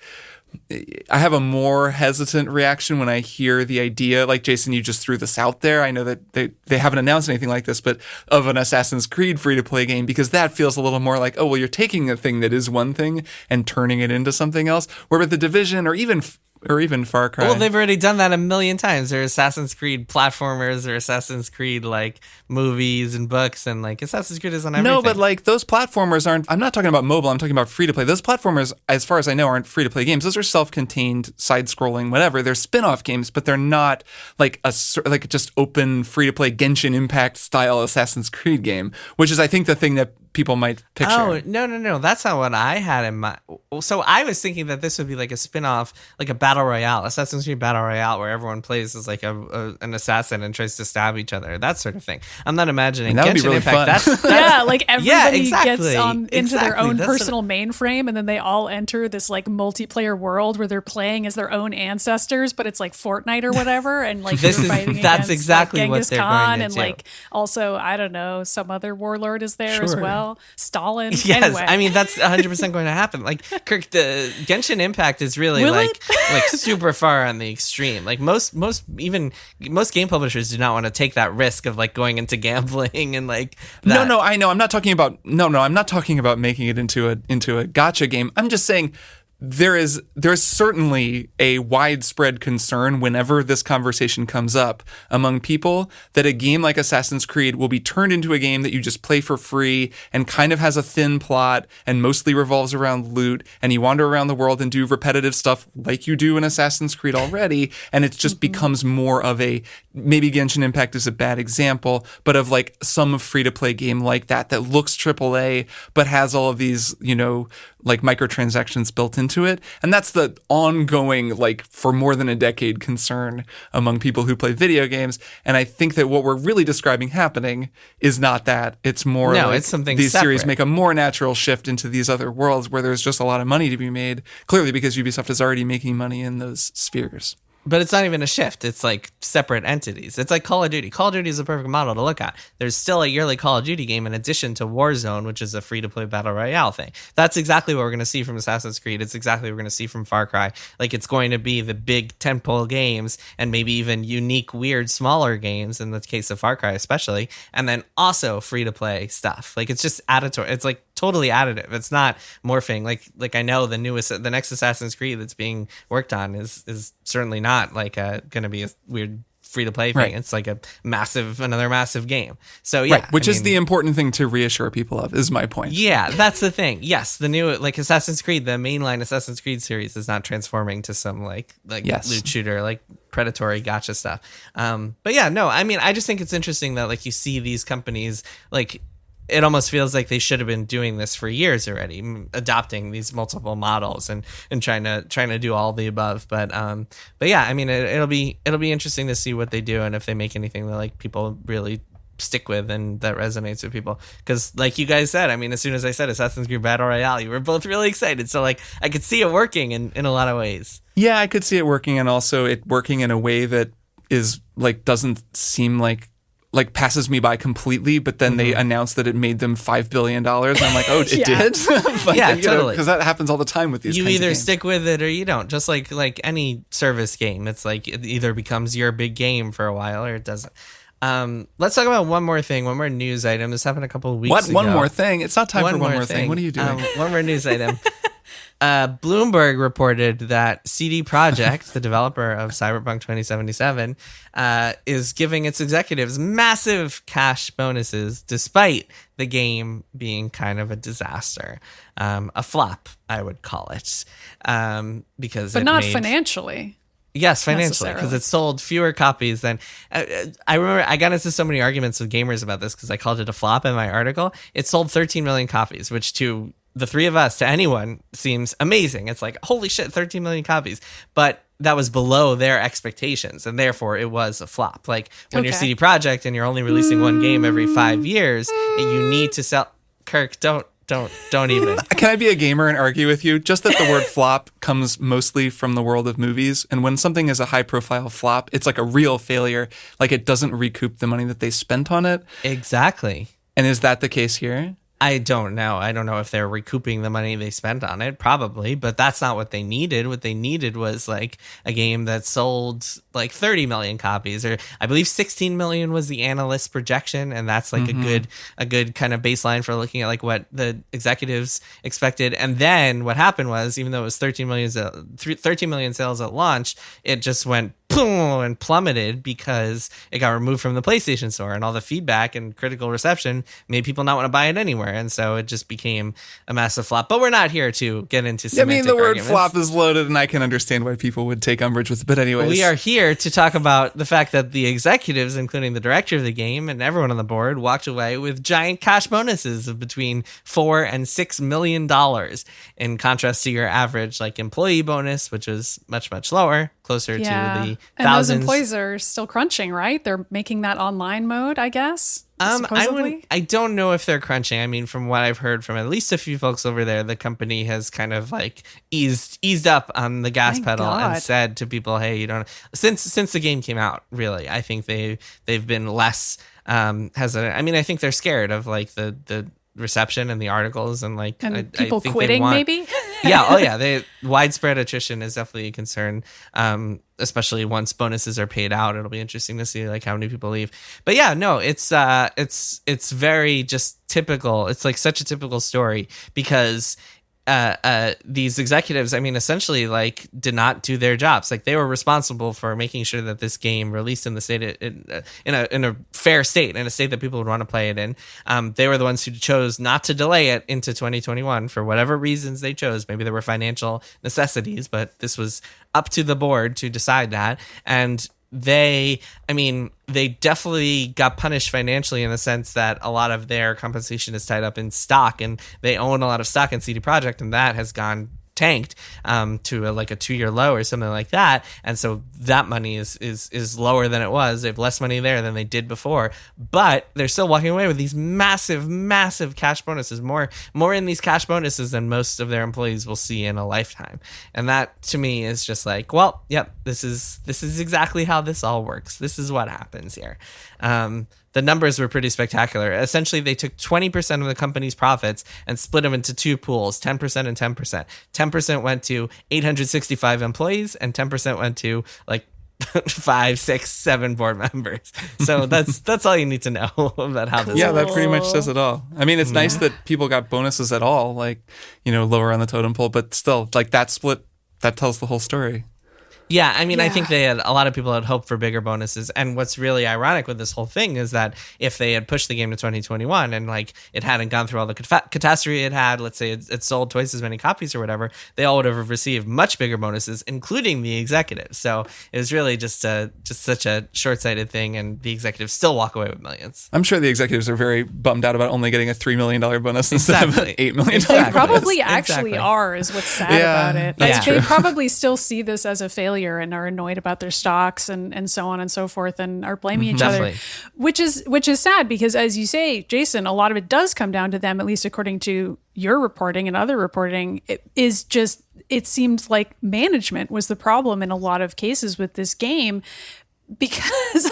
Speaker 2: I have a more hesitant reaction when I hear the idea, like Jason, you just threw this out there. I know that they haven't announced anything like this, but of an Assassin's Creed free-to-play game, because that feels a little more like, oh, well, you're taking a thing that is one thing and turning it into something else. Where with The Division or even Far Cry.
Speaker 1: Well, they've already done that a million times. There are Assassin's Creed platformers, or Assassin's Creed like movies and books, and like Assassin's Creed is on everything.
Speaker 2: No, but like those platformers aren't. I'm not talking about mobile. I'm talking about free to play. Those platformers, as far as I know, aren't free to play games. Those are self-contained, side-scrolling, whatever. They're spin-off games, but they're not like just open free to play Genshin Impact style Assassin's Creed game, which is I think the thing that people might picture.
Speaker 1: Oh, no. That's not what I had in mind. So I was thinking that this would be like a spin-off, like a battle royale, Assassin's Creed battle royale, where everyone plays as like an assassin and tries to stab each other, that sort of thing. I'm not imagining
Speaker 2: that would be really
Speaker 1: Impact.
Speaker 2: Fun.
Speaker 3: That's like everybody gets into their own personal mainframe, and then they all enter this like multiplayer world where they're playing as their own ancestors, but it's like Fortnite or whatever, and like
Speaker 1: that's exactly
Speaker 3: Genghis
Speaker 1: what they're
Speaker 3: Khan,
Speaker 1: going to
Speaker 3: and
Speaker 1: do.
Speaker 3: like also I don't know, some other warlord is there as well. Stalin.
Speaker 1: Yes,
Speaker 3: anyway.
Speaker 1: I mean that's 100% going to happen. Like Kirk, the Genshin Impact is really like super far on the extreme. Like most game publishers do not want to take that risk of like going into gambling and like that.
Speaker 2: No, I know. I'm not talking about I'm not talking about making it into a gacha game. I'm just saying there's certainly a widespread concern whenever this conversation comes up among people that a game like Assassin's Creed will be turned into a game that you just play for free and kind of has a thin plot and mostly revolves around loot, and you wander around the world and do repetitive stuff like you do in Assassin's Creed already, and it just becomes more of a, maybe Genshin Impact is a bad example, but of like some free-to-play game like that looks AAA but has all of these, like microtransactions built into into it. And that's the ongoing, like, for more than a decade concern among people who play video games. And I think that what we're really describing happening is not that. It's more like
Speaker 1: it's something
Speaker 2: these
Speaker 1: separate.
Speaker 2: series make a more natural shift into these other worlds where there's just a lot of money to be made, clearly because Ubisoft is already making money in those spheres.
Speaker 1: But it's not even a shift. It's like separate entities. It's like Call of Duty. Call of Duty is a perfect model to look at. There's still a yearly Call of Duty game in addition to Warzone, which is a free-to-play battle royale thing. That's exactly what we're going to see from Assassin's Creed. It's exactly what we're going to see from Far Cry. Like, it's going to be the big tentpole games and maybe even unique, weird, smaller games, in the case of Far Cry especially, and then also free-to-play stuff. Like, it's just additive. It's like totally additive. It's not morphing. Like I know the next Assassin's Creed that's being worked on is certainly not like going to be a weird free to play thing.
Speaker 2: Right.
Speaker 1: It's like another massive game. So yeah,
Speaker 2: right. Which is the important thing to reassure people of, is my point.
Speaker 1: Yeah, that's the thing. Yes, the new like Assassin's Creed, the mainline Assassin's Creed series is not transforming to some like
Speaker 2: yes.
Speaker 1: loot shooter, like predatory gotcha stuff. But yeah, no, I mean, I just think it's interesting that like you see these companies like. It almost feels like they should have been doing this for years already, adopting these multiple models and trying to do all the above. But yeah, I mean, it'll be interesting to see what they do and if they make anything that like people really stick with and that resonates with people. Because like you guys said, I mean, as soon as I said Assassin's Creed Battle Royale, you were both really excited. So like I could see it working in a lot of ways.
Speaker 2: Yeah, I could see it working, and also it working in a way that is like doesn't seem like passes me by completely, but then they announced that it made them $5 billion. And I'm like, oh, it did? Like,
Speaker 1: yeah, totally.
Speaker 2: Because that happens all the time with these
Speaker 1: you
Speaker 2: kinds of
Speaker 1: either
Speaker 2: games.
Speaker 1: stick with it or you don't. Just like any service game. It's like it either becomes your big game for a while or it doesn't. Let's talk about one more thing, one more news item. This happened a couple of weeks ago.
Speaker 2: One more thing? It's not time for one more thing. What are you doing?
Speaker 1: One more news item. Bloomberg reported that CD Projekt, the developer of Cyberpunk 2077, is giving its executives massive cash bonuses despite the game being kind of a disaster. A flop, I would call it. But
Speaker 3: not financially.
Speaker 1: Yes, financially, because it sold fewer copies than... I remember I got into so many arguments with gamers about this because I called it a flop in my article. It sold 13 million copies, which to the three of us, to anyone, seems amazing. It's like, holy shit, 13 million copies. But that was below their expectations, and therefore it was a flop. Like, when you're CD Projekt and you're only releasing one game every 5 years, and you need to sell... Kirk, don't even.
Speaker 2: Can I be a gamer and argue with you? Just that the word flop comes mostly from the world of movies. And when something is a high profile flop, it's like a real failure. Like it doesn't recoup the money that they spent on it.
Speaker 1: Exactly.
Speaker 2: And is that the case here?
Speaker 1: I don't know. I don't know if they're recouping the money they spent on it, probably, but that's not what they needed. What they needed was like a game that sold like 30 million copies, or I believe 16 million was the analyst projection, and that's like a good kind of baseline for looking at like what the executives expected. And then what happened was, even though it was 13 million sales at launch, it just went boom and plummeted because it got removed from the PlayStation Store, and all the feedback and critical reception made people not want to buy it anywhere, and so it just became a massive flop. But we're not here to get into semantic
Speaker 2: the word
Speaker 1: arguments.
Speaker 2: flop is loaded, and I can understand why people would take umbrage with it. But anyways,
Speaker 1: we are here to talk about the fact that the executives, including the director of the game and everyone on the board, walked away with giant cash bonuses of between $4 and $6 million, in contrast to your average like employee bonus, which was much lower, closer to the thousands.
Speaker 3: And those employees are still crunching, right? They're making that online mode, I guess.
Speaker 1: I don't know if they're crunching. I mean, from what I've heard from at least a few folks over there, the company has kind of like eased up on the gas pedal and said to people, "Hey, you don't." Since the game came out, really, I think they've been less hesitant. I mean, I think they're scared of like the reception and the articles and like
Speaker 3: people quitting, maybe.
Speaker 1: Widespread attrition is definitely a concern. Especially once bonuses are paid out, it'll be interesting to see like how many people leave. But yeah, no, it's very just typical. It's like such a typical story because these executives, I mean, essentially like did not do their jobs. Like they were responsible for making sure that this game released in the state in a fair state, in a state that people would want to play it in. They were the ones who chose not to delay it into 2021 for whatever reasons they chose. Maybe there were financial necessities, but this was up to the board to decide that. And they definitely got punished financially in the sense that a lot of their compensation is tied up in stock, and they own a lot of stock in CD Projekt, and that has gone tanked to like a 2-year low or something like that, and so that money is lower than it was. They have less money there than they did before, but they're still walking away with these massive cash bonuses, more in these cash bonuses than most of their employees will see in a lifetime. And that to me is just like, well, yep, this is exactly how this all works. This is what happens here. The numbers were pretty spectacular. Essentially, they took 20% of the company's profits and split them into 2 pools, 10% and 10%. 10% went to 865 employees, and 10% went to like 5, 6, 7 board members. So that's all you need to know about how this.
Speaker 2: Yeah, that pretty much says it all. I mean, it's nice that people got bonuses at all, like, lower on the totem pole, but still, like, that split, that tells the whole story.
Speaker 1: Yeah, I mean, I think a lot of people had hoped for bigger bonuses. And what's really ironic with this whole thing is that if they had pushed the game to 2021 and like it hadn't gone through all the catastrophe it had, let's say it sold twice as many copies or whatever, they all would have received much bigger bonuses, including the executives. So it was really just such a short-sighted thing, and the executives still walk away with millions.
Speaker 2: I'm sure the executives are very bummed out about only getting a $3 million bonus instead of an $8 million bonus.
Speaker 3: They probably actually are, is what's sad about it. Like, they probably still see this as a failure and are annoyed about their stocks and so on and so forth, and are blaming each other, which is sad, because as you say, Jason, a lot of it does come down to them, at least according to your reporting and other reporting. It seems like management was the problem in a lot of cases with this game, because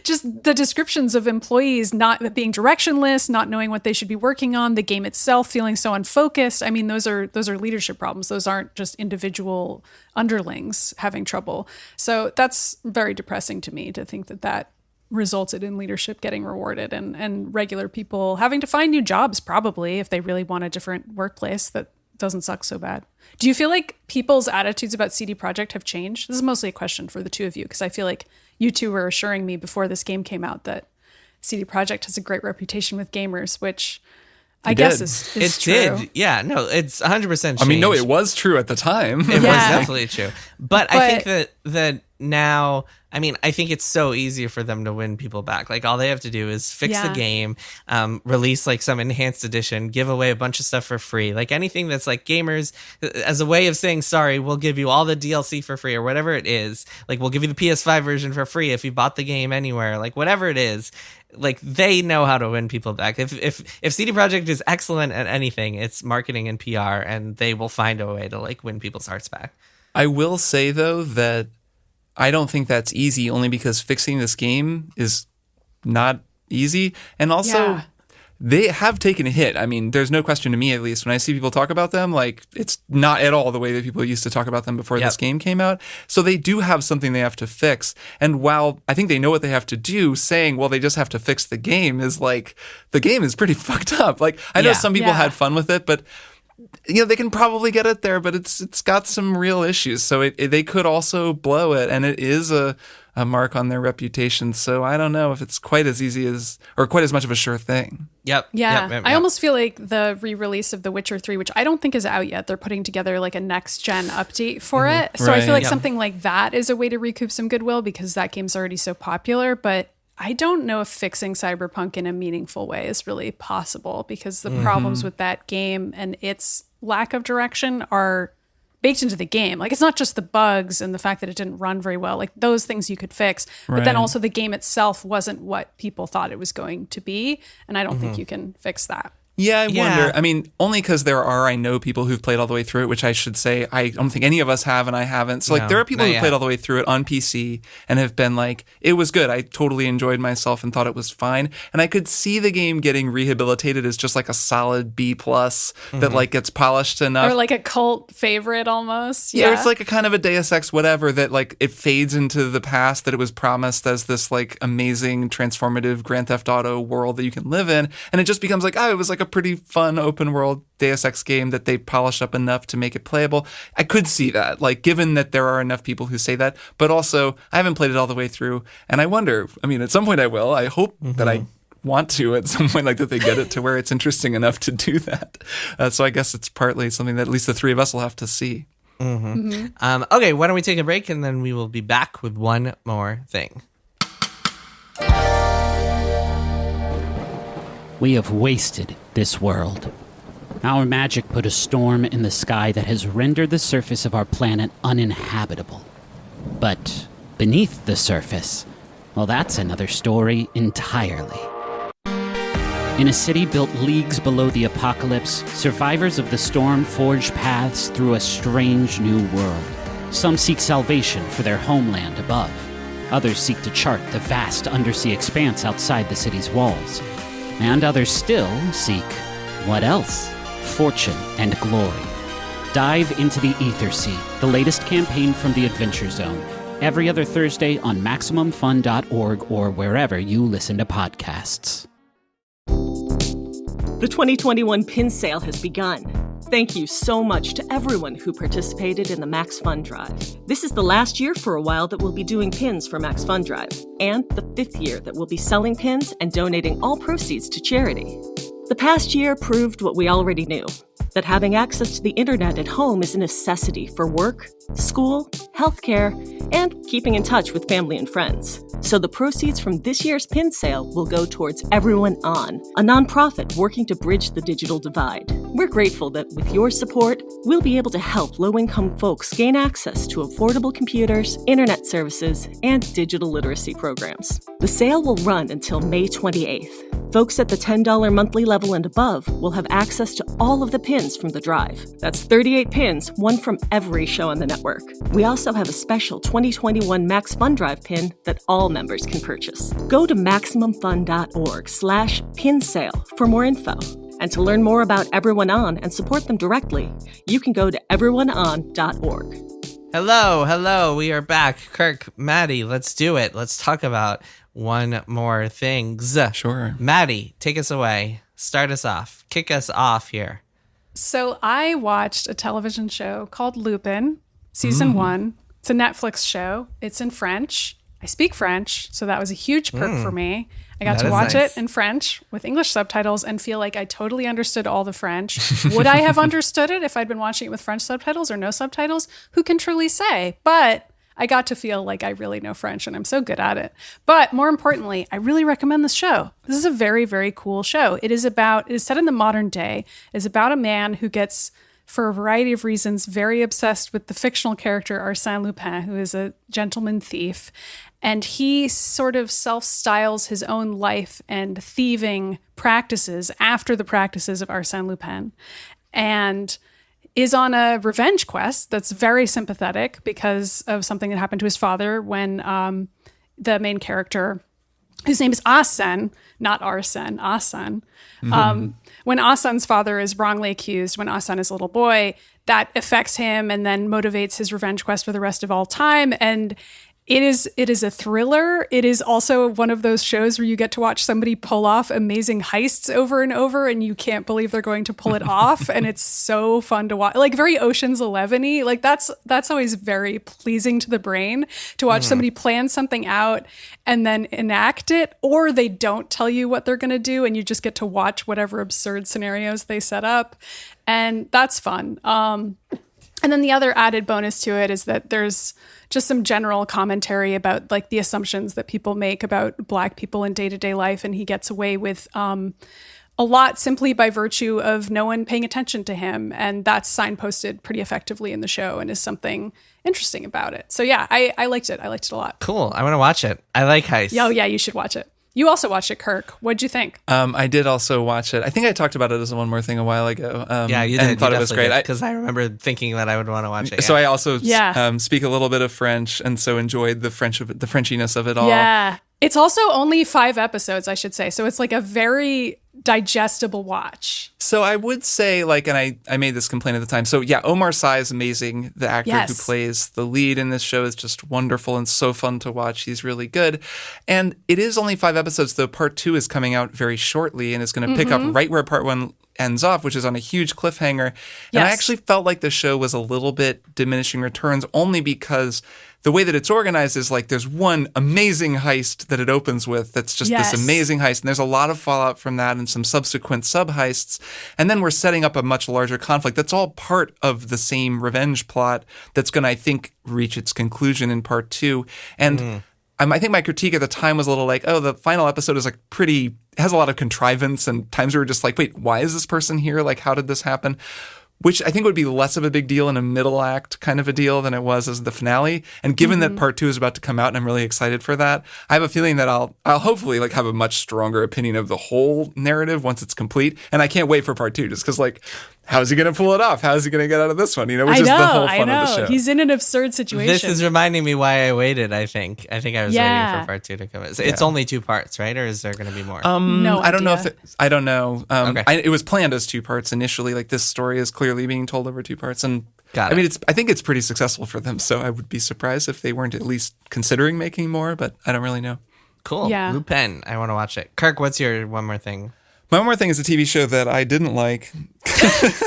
Speaker 3: just the descriptions of employees not being directionless, not knowing what they should be working on, the game itself feeling so unfocused. I mean, those are leadership problems. Those aren't just individual underlings having trouble. So that's very depressing to me, to think that resulted in leadership getting rewarded and regular people having to find new jobs, probably, if they really want a different workplace that doesn't suck so bad. Do you feel like people's attitudes about CD Projekt have changed? This is mostly a question for the two of you, because I feel like you two were assuring me before this game came out that CD Projekt has a great reputation with gamers, which I guess is true. It did.
Speaker 1: Yeah, no, it's 100% changed.
Speaker 2: I mean, no, it was true at the time.
Speaker 1: It was definitely true. But I think that now, I mean, I think it's so easier for them to win people back. Like, all they have to do is fix the game, release like some enhanced edition, give away a bunch of stuff for free. Like, anything that's like gamers, as a way of saying, sorry, we'll give you all the DLC for free, or whatever it is. Like, we'll give you the PS5 version for free if you bought the game anywhere. Like, whatever it is. Like, they know how to win people back. If CD Projekt is excellent at anything, it's marketing and PR, and they will find a way to like win people's hearts back.
Speaker 2: I will say, though, that I don't think that's easy, only because fixing this game is not easy. And also, they have taken a hit. I mean, there's no question to me, at least, when I see people talk about them, like, it's not at all the way that people used to talk about them before this game came out. So they do have something they have to fix. And while I think they know what they have to do, saying, well, they just have to fix the game is like, the game is pretty fucked up. Like, I know some people had fun with it, but they can probably get it there, but it's got some real issues. So they could also blow it, and it is a mark on their reputation. So I don't know if it's quite as easy as, or quite as much of a sure thing.
Speaker 1: Yep.
Speaker 3: I almost feel like the re-release of The Witcher 3, which I don't think is out yet, they're putting together like a next-gen update for it. So I feel like something like that is a way to recoup some goodwill, because that game's already so popular. But I don't know if fixing Cyberpunk in a meaningful way is really possible, because the problems with that game and its lack of direction are baked into the game. Like, it's not just the bugs and the fact that it didn't run very well. Like, those things you could fix. But then also the game itself wasn't what people thought it was going to be. And I don't think you can fix that.
Speaker 2: Yeah, I wonder. I mean, only because I know people who've played all the way through it, which I should say, I don't think any of us have, and I haven't. So, like, there are people who played all the way through it on PC and have been like, it was good. I totally enjoyed myself and thought it was fine. And I could see the game getting rehabilitated as just like a solid B+ that like gets polished enough.
Speaker 3: Or like a cult favorite almost.
Speaker 2: Yeah, it's like a kind of a Deus Ex whatever that like it fades into the past that it was promised as this like amazing transformative Grand Theft Auto world that you can live in. And it just becomes like, it was like a pretty fun open world Deus Ex game that they polish up enough to make it playable. I could see that, like, given that there are enough people who say that, but also I haven't played it all the way through, and I wonder, I mean, at some point I will. I hope that I want to at some point, like, that they get it to where it's interesting enough to do that. So I guess it's partly something that at least the three of us will have to see.
Speaker 1: Okay, why don't we take a break, and then we will be back with one more thing.
Speaker 4: We have wasted this world. Our magic put a storm in the sky that has rendered the surface of our planet uninhabitable. But beneath the surface, well, that's another story entirely. In a city built leagues below the apocalypse, survivors of the storm forge paths through a strange new world. Some seek salvation for their homeland above. Others seek to chart the vast undersea expanse outside the city's walls. And others still seek, what else? Fortune and glory. Dive into the Ether Sea, the latest campaign from the Adventure Zone, every other Thursday on MaximumFun.org or wherever you listen to podcasts.
Speaker 5: The 2021 pin sale has begun. Thank you so much to everyone who participated in the Max Fun Drive. This is the last year for a while that we'll be doing pins for Max Fun Drive, and the 5th year that we'll be selling pins and donating all proceeds to charity. The past year proved what we already knew, that having access to the internet at home is a necessity for work, school, healthcare, and keeping in touch with family and friends. So the proceeds from this year's pin sale will go towards Everyone On, a nonprofit working to bridge the digital divide. We're grateful that with your support, we'll be able to help low-income folks gain access to affordable computers, internet services, and digital literacy programs. The sale will run until May 28th. Folks at the $10 monthly level and above will have access to all of the pins from the drive. That's 38 pins, one from every show on the network. We also have a special 2021 Max Fun Drive pin that all members can purchase. Go to MaximumFun.org/pin sale for more info. And to learn more about Everyone On and support them directly, you can go to everyoneon.org.
Speaker 1: Hello, we are back. Kirk, Maddy, let's do it. Let's talk about one more things.
Speaker 2: Sure.
Speaker 1: Maddy, take us away. Start us off. Kick us off here.
Speaker 3: So I watched a television show called Lupin, season 1. It's a Netflix show. It's in French. I speak French, so that was a huge perk for me. I got to watch it in French with English subtitles and feel like I totally understood all the French. Would I have understood it if I'd been watching it with French subtitles or no subtitles? Who can truly say? But I got to feel like I really know French and I'm so good at it. But more importantly, I really recommend this show. This is a very, very cool show. It is set in the modern day. It is about a man who gets, for a variety of reasons, very obsessed with the fictional character Arsène Lupin, who is a gentleman thief. And he sort of self-styles his own life and thieving practices after the practices of Arsène Lupin. And is on a revenge quest that's very sympathetic because of something that happened to his father when the main character, whose name is Arsène, not Arsène, Arsène. When Arsene's father is wrongly accused, when Arsène is a little boy, that affects him and then motivates his revenge quest for the rest of all time. And it is a thriller. It is also one of those shows where you get to watch somebody pull off amazing heists over and over, and you can't believe they're going to pull it off. And it's so fun to watch, like very Ocean's 11-y. Like that's always very pleasing to the brain to watch somebody plan something out and then enact it, or they don't tell you what they're going to do, and you just get to watch whatever absurd scenarios they set up, and that's fun. And then the other added bonus to it is that there's just some general commentary about like the assumptions that people make about Black people in day-to-day life. And he gets away with a lot simply by virtue of no one paying attention to him. And that's signposted pretty effectively in the show and is something interesting about it. So yeah, I liked it. I liked it a lot.
Speaker 1: Cool. I want to watch it. I like heists.
Speaker 3: Oh yeah, you should watch it. You also watched it, Kirk. What'd you think?
Speaker 2: I did also watch it. I think I talked about it as One More Thing a while ago.
Speaker 1: Yeah, you did.
Speaker 2: And thought it was great.
Speaker 1: Because I remember thinking that I would want to watch it.
Speaker 2: So I also speak a little bit of French, and so enjoyed the Frenchiness of it all.
Speaker 3: Yeah. It's also only 5 episodes, I should say. So it's like a very digestible watch.
Speaker 2: So I would say, and I made this complaint at the time. So yeah, Omar Sy is amazing. The actor who plays the lead in this show is just wonderful and so fun to watch. He's really good. And it is only 5 episodes, though part 2 is coming out very shortly and is going to pick up right where part 1 ends off, which is on a huge cliffhanger. And I actually felt like the show was a little bit diminishing returns only because the way that it's organized is like there's one amazing heist that it opens with that's just this amazing heist. And there's a lot of fallout from that and some subsequent sub-heists. And then we're setting up a much larger conflict. That's all part of the same revenge plot that's going to, I think, reach its conclusion in part 2. And I think my critique at the time was a little like, oh, the final episode is like has a lot of contrivance, and times we were just like, wait, why is this person here? Like, how did this happen? Which I think would be less of a big deal in a middle act kind of a deal than it was as the finale. And given that part 2 is about to come out and I'm really excited for that, I have a feeling that I'll hopefully like have a much stronger opinion of the whole narrative once it's complete. And I can't wait for part 2 just because like, how is he going to pull it off? How is he going to get out of this one? You know, which is the whole fun of the show.
Speaker 3: He's in an absurd situation.
Speaker 1: This is reminding me why I waited, I think. I was waiting for part 2 to come out. So it's only 2 parts, right? Or is there going to be more?
Speaker 3: No
Speaker 2: I don't know
Speaker 3: idea.
Speaker 2: I don't know.
Speaker 1: Okay.
Speaker 2: It was planned as 2 parts initially. Like this story is clearly being told over 2 parts. And
Speaker 1: Got it.
Speaker 2: I mean, I think it's pretty successful for them. So I would be surprised if they weren't at least considering making more, but I don't really know.
Speaker 1: Cool.
Speaker 3: Yeah.
Speaker 1: Lupin. I want to watch it. Kirk, what's your one more thing?
Speaker 2: My one more thing is a TV show that I didn't like.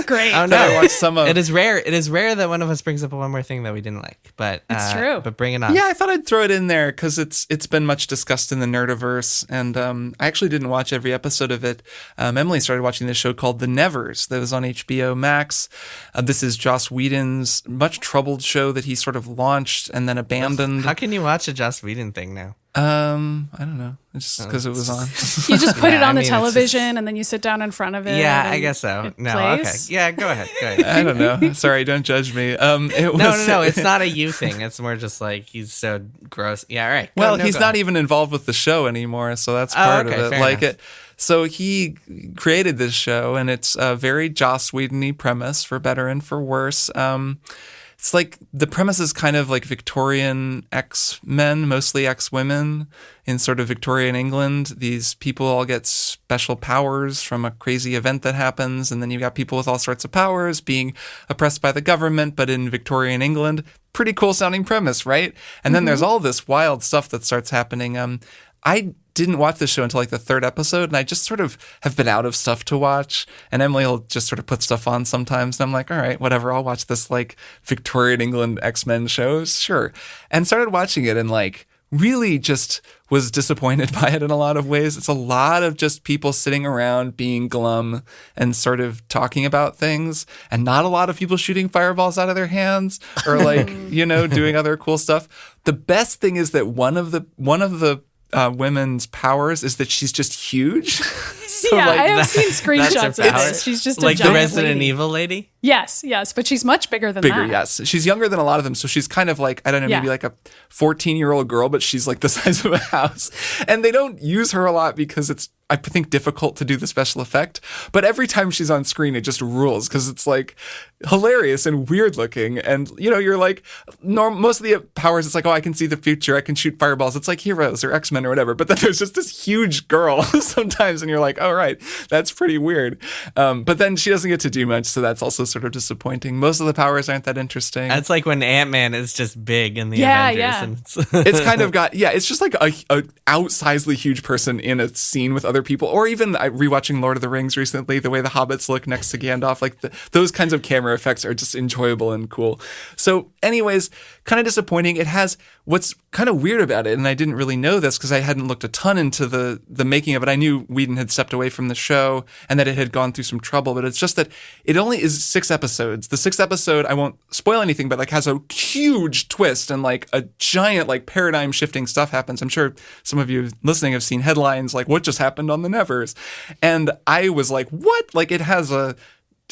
Speaker 3: Great.
Speaker 1: Oh,
Speaker 2: That I
Speaker 1: no.
Speaker 2: watched some of.
Speaker 1: It is rare that one of us brings up one more thing that we didn't like, but
Speaker 3: It's true.
Speaker 1: But bring it on.
Speaker 2: Yeah, I thought I'd throw it in there because it's been much discussed in the Nerdiverse, and I actually didn't watch every episode of it. Emily started watching this show called The Nevers that was on HBO Max. This is Joss Whedon's much troubled show that he sort of launched and then abandoned.
Speaker 1: How can you watch a Joss Whedon thing now?
Speaker 2: I don't know. It's just because it was on.
Speaker 3: You just put it on the
Speaker 1: it's
Speaker 3: television and then you sit down in front of it.
Speaker 1: Yeah, I
Speaker 3: and
Speaker 1: guess so.
Speaker 3: it
Speaker 1: No,
Speaker 3: plays.
Speaker 1: okay. Yeah, go ahead.
Speaker 2: I don't know. Sorry, don't judge me.
Speaker 1: No. It's not a you thing. It's more just like he's so gross. Yeah, all right.
Speaker 2: Well, he's not even involved with the show anymore, so that's part
Speaker 1: okay,
Speaker 2: of it.
Speaker 1: fair
Speaker 2: Like
Speaker 1: enough.
Speaker 2: it. So he created this show, and it's a very Joss Whedon-y premise, for better and for worse. It's like the premise is kind of like Victorian X-Men, mostly X-women in sort of Victorian England. These people all get special powers from a crazy event that happens. And then you've got people with all sorts of powers being oppressed by the government, but in Victorian England. Pretty cool sounding premise, right? And then there's all this wild stuff that starts happening. I didn't watch this show until like the 3rd episode, and I just sort of have been out of stuff to watch. And Emily will just sort of put stuff on sometimes, and I'm like, all right, whatever, I'll watch this like Victorian England X-Men shows, sure. And started watching it and like really just was disappointed by it in a lot of ways. It's a lot of just people sitting around being glum and sort of talking about things, and not a lot of people shooting fireballs out of their hands or like, doing other cool stuff. The best thing is that one of the women's powers is that she's just huge. So
Speaker 3: yeah,
Speaker 2: like,
Speaker 3: I have seen screenshots of
Speaker 1: power.
Speaker 3: this. She's just
Speaker 1: like
Speaker 3: a giant
Speaker 1: the Resident
Speaker 3: lady.
Speaker 1: Evil lady.
Speaker 3: Yes, but she's much bigger than
Speaker 2: bigger,
Speaker 3: that.
Speaker 2: yes. She's younger than a lot of them, so she's kind of like, I don't know, maybe like a 14-year-old girl, but she's like the size of a house. And they don't use her a lot because it's, I think, difficult to do the special effect. But every time she's on screen, it just rules because it's like hilarious and weird looking. And, you're like, most of the powers, it's like, oh, I can see the future. I can shoot fireballs. It's like Heroes or X-Men or whatever. But then there's just this huge girl sometimes, and you're like, oh, right, that's pretty weird. But then she doesn't get to do much, so that's also sort of disappointing. Most of the powers aren't that interesting.
Speaker 1: That's like when Ant-Man is just big in the
Speaker 3: Yeah,
Speaker 1: Avengers.
Speaker 3: yeah.
Speaker 1: And
Speaker 2: It's kind of got, it's just like a outsizely huge person in a scene with other people. Or even rewatching Lord of the Rings recently, the way the hobbits look next to Gandalf, like those kinds of camera effects are just enjoyable and cool. So anyways, kind of disappointing. It has what's kind of weird about it, and I didn't really know this because I hadn't looked a ton into the making of it. I knew Whedon had stepped away from the show and that it had gone through some trouble, but it's just that it only is 6 episodes. The 6th episode, I won't spoil anything, but like has a huge twist and like a giant like paradigm shifting stuff happens. I'm sure some of you listening have seen headlines like what just happened on the Nevers. And I was like, what? Like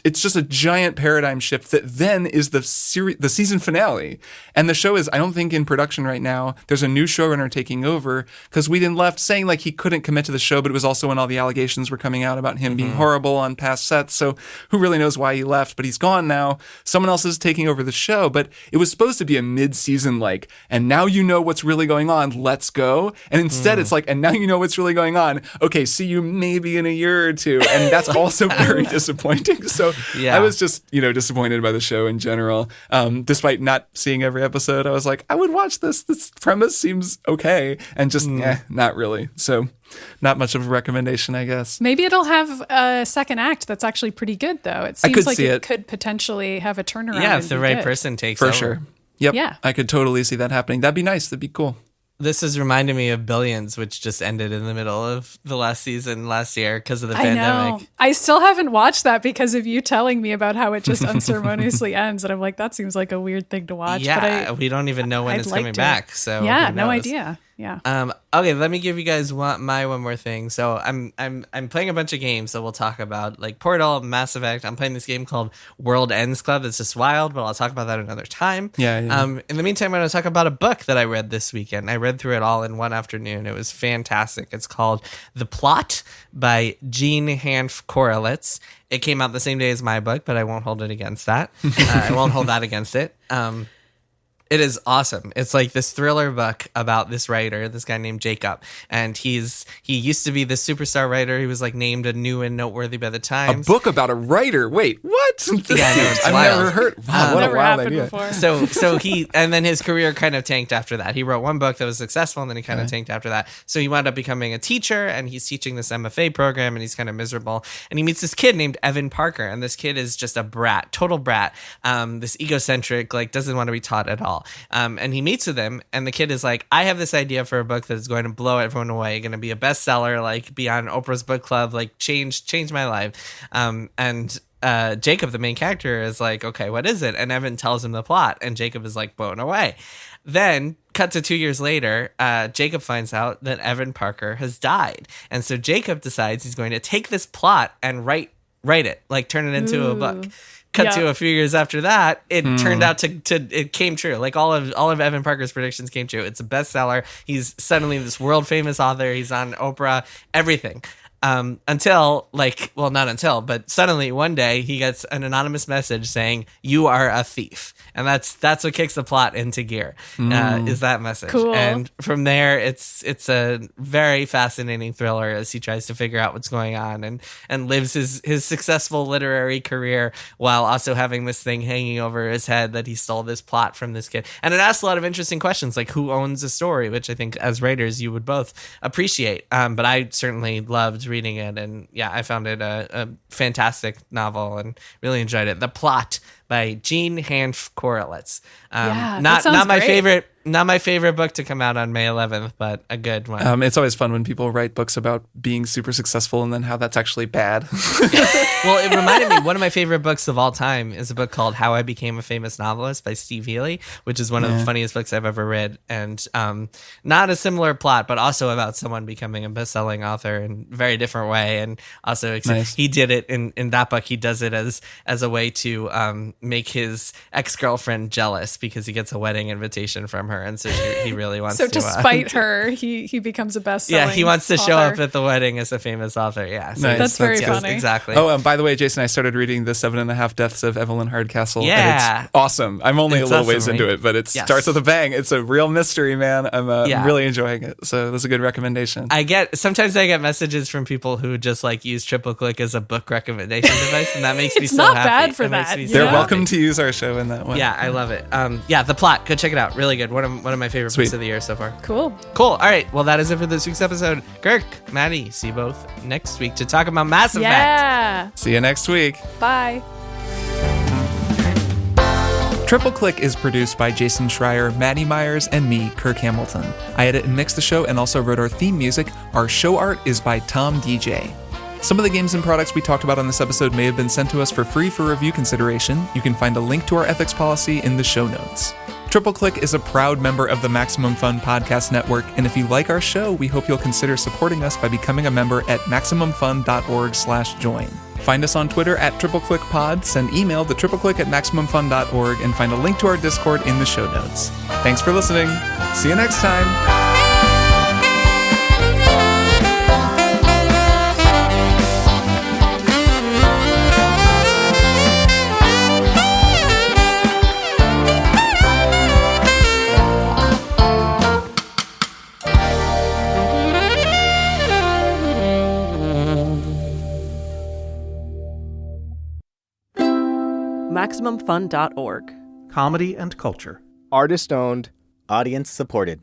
Speaker 2: it's just a giant paradigm shift that then is the season finale. And the show is, I don't think, in production right now. There's a new showrunner taking over because Whedon left saying like he couldn't commit to the show, but it was also when all the allegations were coming out about him being horrible on past sets. So who really knows why he left, but he's gone now. Someone else is taking over the show, but it was supposed to be a mid-season like, and now you know what's really going on, let's go. And instead it's like, and now you know what's really going on. Okay, see you maybe in a year or two. And that's also very disappointing. So
Speaker 1: Yeah.
Speaker 2: I was just, disappointed by the show in general. Despite not seeing every episode, I was like, I would watch this. This premise seems okay. And just, not really. So not much of a recommendation, I guess.
Speaker 3: Maybe it'll have a second act that's actually pretty good, though. It seems like it could potentially have a turnaround.
Speaker 1: Yeah,
Speaker 3: and
Speaker 1: if the
Speaker 3: be
Speaker 1: right
Speaker 3: good.
Speaker 1: person takes
Speaker 2: For
Speaker 1: over.
Speaker 2: sure. Yep.
Speaker 3: Yeah.
Speaker 2: I could totally see that happening. That'd be nice. That'd be cool.
Speaker 1: This is reminding me of Billions, which just ended in the middle of the last season last year because of the pandemic.
Speaker 3: I know. I still haven't watched that because of you telling me about how it just unceremoniously ends. And I'm like, that seems like a weird thing to watch.
Speaker 1: Yeah,
Speaker 3: but
Speaker 1: we don't even know when
Speaker 3: I'd
Speaker 1: it's
Speaker 3: like
Speaker 1: coming
Speaker 3: to.
Speaker 1: back. So
Speaker 3: yeah,
Speaker 1: who
Speaker 3: no
Speaker 1: knows?
Speaker 3: idea. Yeah.
Speaker 1: Okay, let me give you guys one more thing. So I'm playing a bunch of games that we'll talk about, like Portal, Mass Effect. I'm playing this game called World Ends Club. It's just wild, but I'll talk about that another time.
Speaker 2: Yeah.
Speaker 1: In the meantime, I'm going to talk about a book that I read this weekend. I read through it all in one afternoon. It was fantastic. It's called The Plot by Hanff Korelitz. It came out the same day as my book, but I won't hold it against that. I won't hold that against it. It is awesome. It's like this thriller book about this writer, this guy named Jacob. And he used to be this superstar writer. He was like named a new and noteworthy by the Times.
Speaker 2: A book about a writer. Wait, what? I've never heard. Wow, what a wild idea.
Speaker 3: Before.
Speaker 1: So and then his career kind of tanked after that. He wrote one book that was successful, and then he kind of tanked after that. So he wound up becoming a teacher, and he's teaching this MFA program, and he's kind of miserable. And he meets this kid named Evan Parker, and this kid is just a brat, total brat. This egocentric, like doesn't want to be taught at all. And he meets with him, and the kid is like, I have this idea for a book that is going to blow everyone away, going to be a bestseller, like be on Oprah's book club, like change my life. And Jacob, the main character, is like, okay, what is it? And Evan tells him the plot, and Jacob is like blown away. Then, cut to 2 years later, Jacob finds out that Evan Parker has died. And so Jacob decides he's going to take this plot and write it, like turn it into a book. Cut to a few years after that, it turned out to it came true. Like all of Evan Parker's predictions came true. It's a bestseller. He's suddenly this world famous author. He's on Oprah, everything. But suddenly one day he gets an anonymous message saying, "You are a thief." And that's what kicks the plot into gear, is that message.
Speaker 3: Cool.
Speaker 1: And from there, it's a very fascinating thriller as he tries to figure out what's going on and lives his successful literary career while also having this thing hanging over his head that he stole this plot from this kid. And it asks a lot of interesting questions, like who owns a story, which I think as writers you would both appreciate. But I certainly loved reading it, and I found it a fantastic novel and really enjoyed it. The Plot by Hanff Korelitz. Not my favorite. Not my favorite book to come out on May 11th, but a good one.
Speaker 2: It's always fun when people write books about being super successful and then how that's actually bad.
Speaker 1: Well, it reminded me, one of my favorite books of all time is a book called How I Became a Famous Novelist by Steve Healy, which is one of the funniest books I've ever read. And not a similar plot, but also about someone becoming a best-selling author in a very different way. And also, he did it in that book. He does it as a way to make his ex-girlfriend jealous because he gets a wedding invitation from her. And so he really wants to.
Speaker 3: So to spite her, he becomes a best-selling
Speaker 1: he wants to
Speaker 3: author.
Speaker 1: Show up at the wedding as a famous author. Yeah. So
Speaker 3: That's very funny.
Speaker 1: Exactly.
Speaker 2: Oh, by the way, Jason, I started reading The 7.5 Deaths of Evelyn Hardcastle.
Speaker 1: Yeah.
Speaker 2: And it's awesome. I'm only a little ways into it, but it starts with a bang. It's a real mystery, man. I'm really enjoying it. So that's a good recommendation.
Speaker 1: Sometimes I get messages from people who just like use Triple Click as a book recommendation device, and that makes me so happy.
Speaker 3: It's not bad for that.
Speaker 2: They're welcome to use our show in that way.
Speaker 1: Yeah, I love it. The Plot. Go check it out. Really good. One of my favorite books of the year so far.
Speaker 3: Cool.
Speaker 1: All right. Well, that is it for this week's episode. Kirk, Maddy, see you both next week to talk about Mass Effect.
Speaker 3: Yeah.
Speaker 2: See you next week.
Speaker 3: Bye.
Speaker 2: Triple Click is produced by Jason Schreier, Maddy Myers, and me, Kirk Hamilton. I edit and mix the show and also wrote our theme music. Our show art is by Tom DJ. Some of the games and products we talked about on this episode may have been sent to us for free for review consideration. You can find a link to our ethics policy in the show notes. Triple Click is a proud member of the Maximum Fun Podcast Network, and if you like our show, we hope you'll consider supporting us by becoming a member at MaximumFun.org/join. Find us on Twitter at TripleClickPod, send email to tripleclick@MaximumFun.org, and find a link to our Discord in the show notes. Thanks for listening. See you next time.
Speaker 6: MaximumFun.org.
Speaker 7: Comedy and culture.
Speaker 8: Artist owned. Audience supported.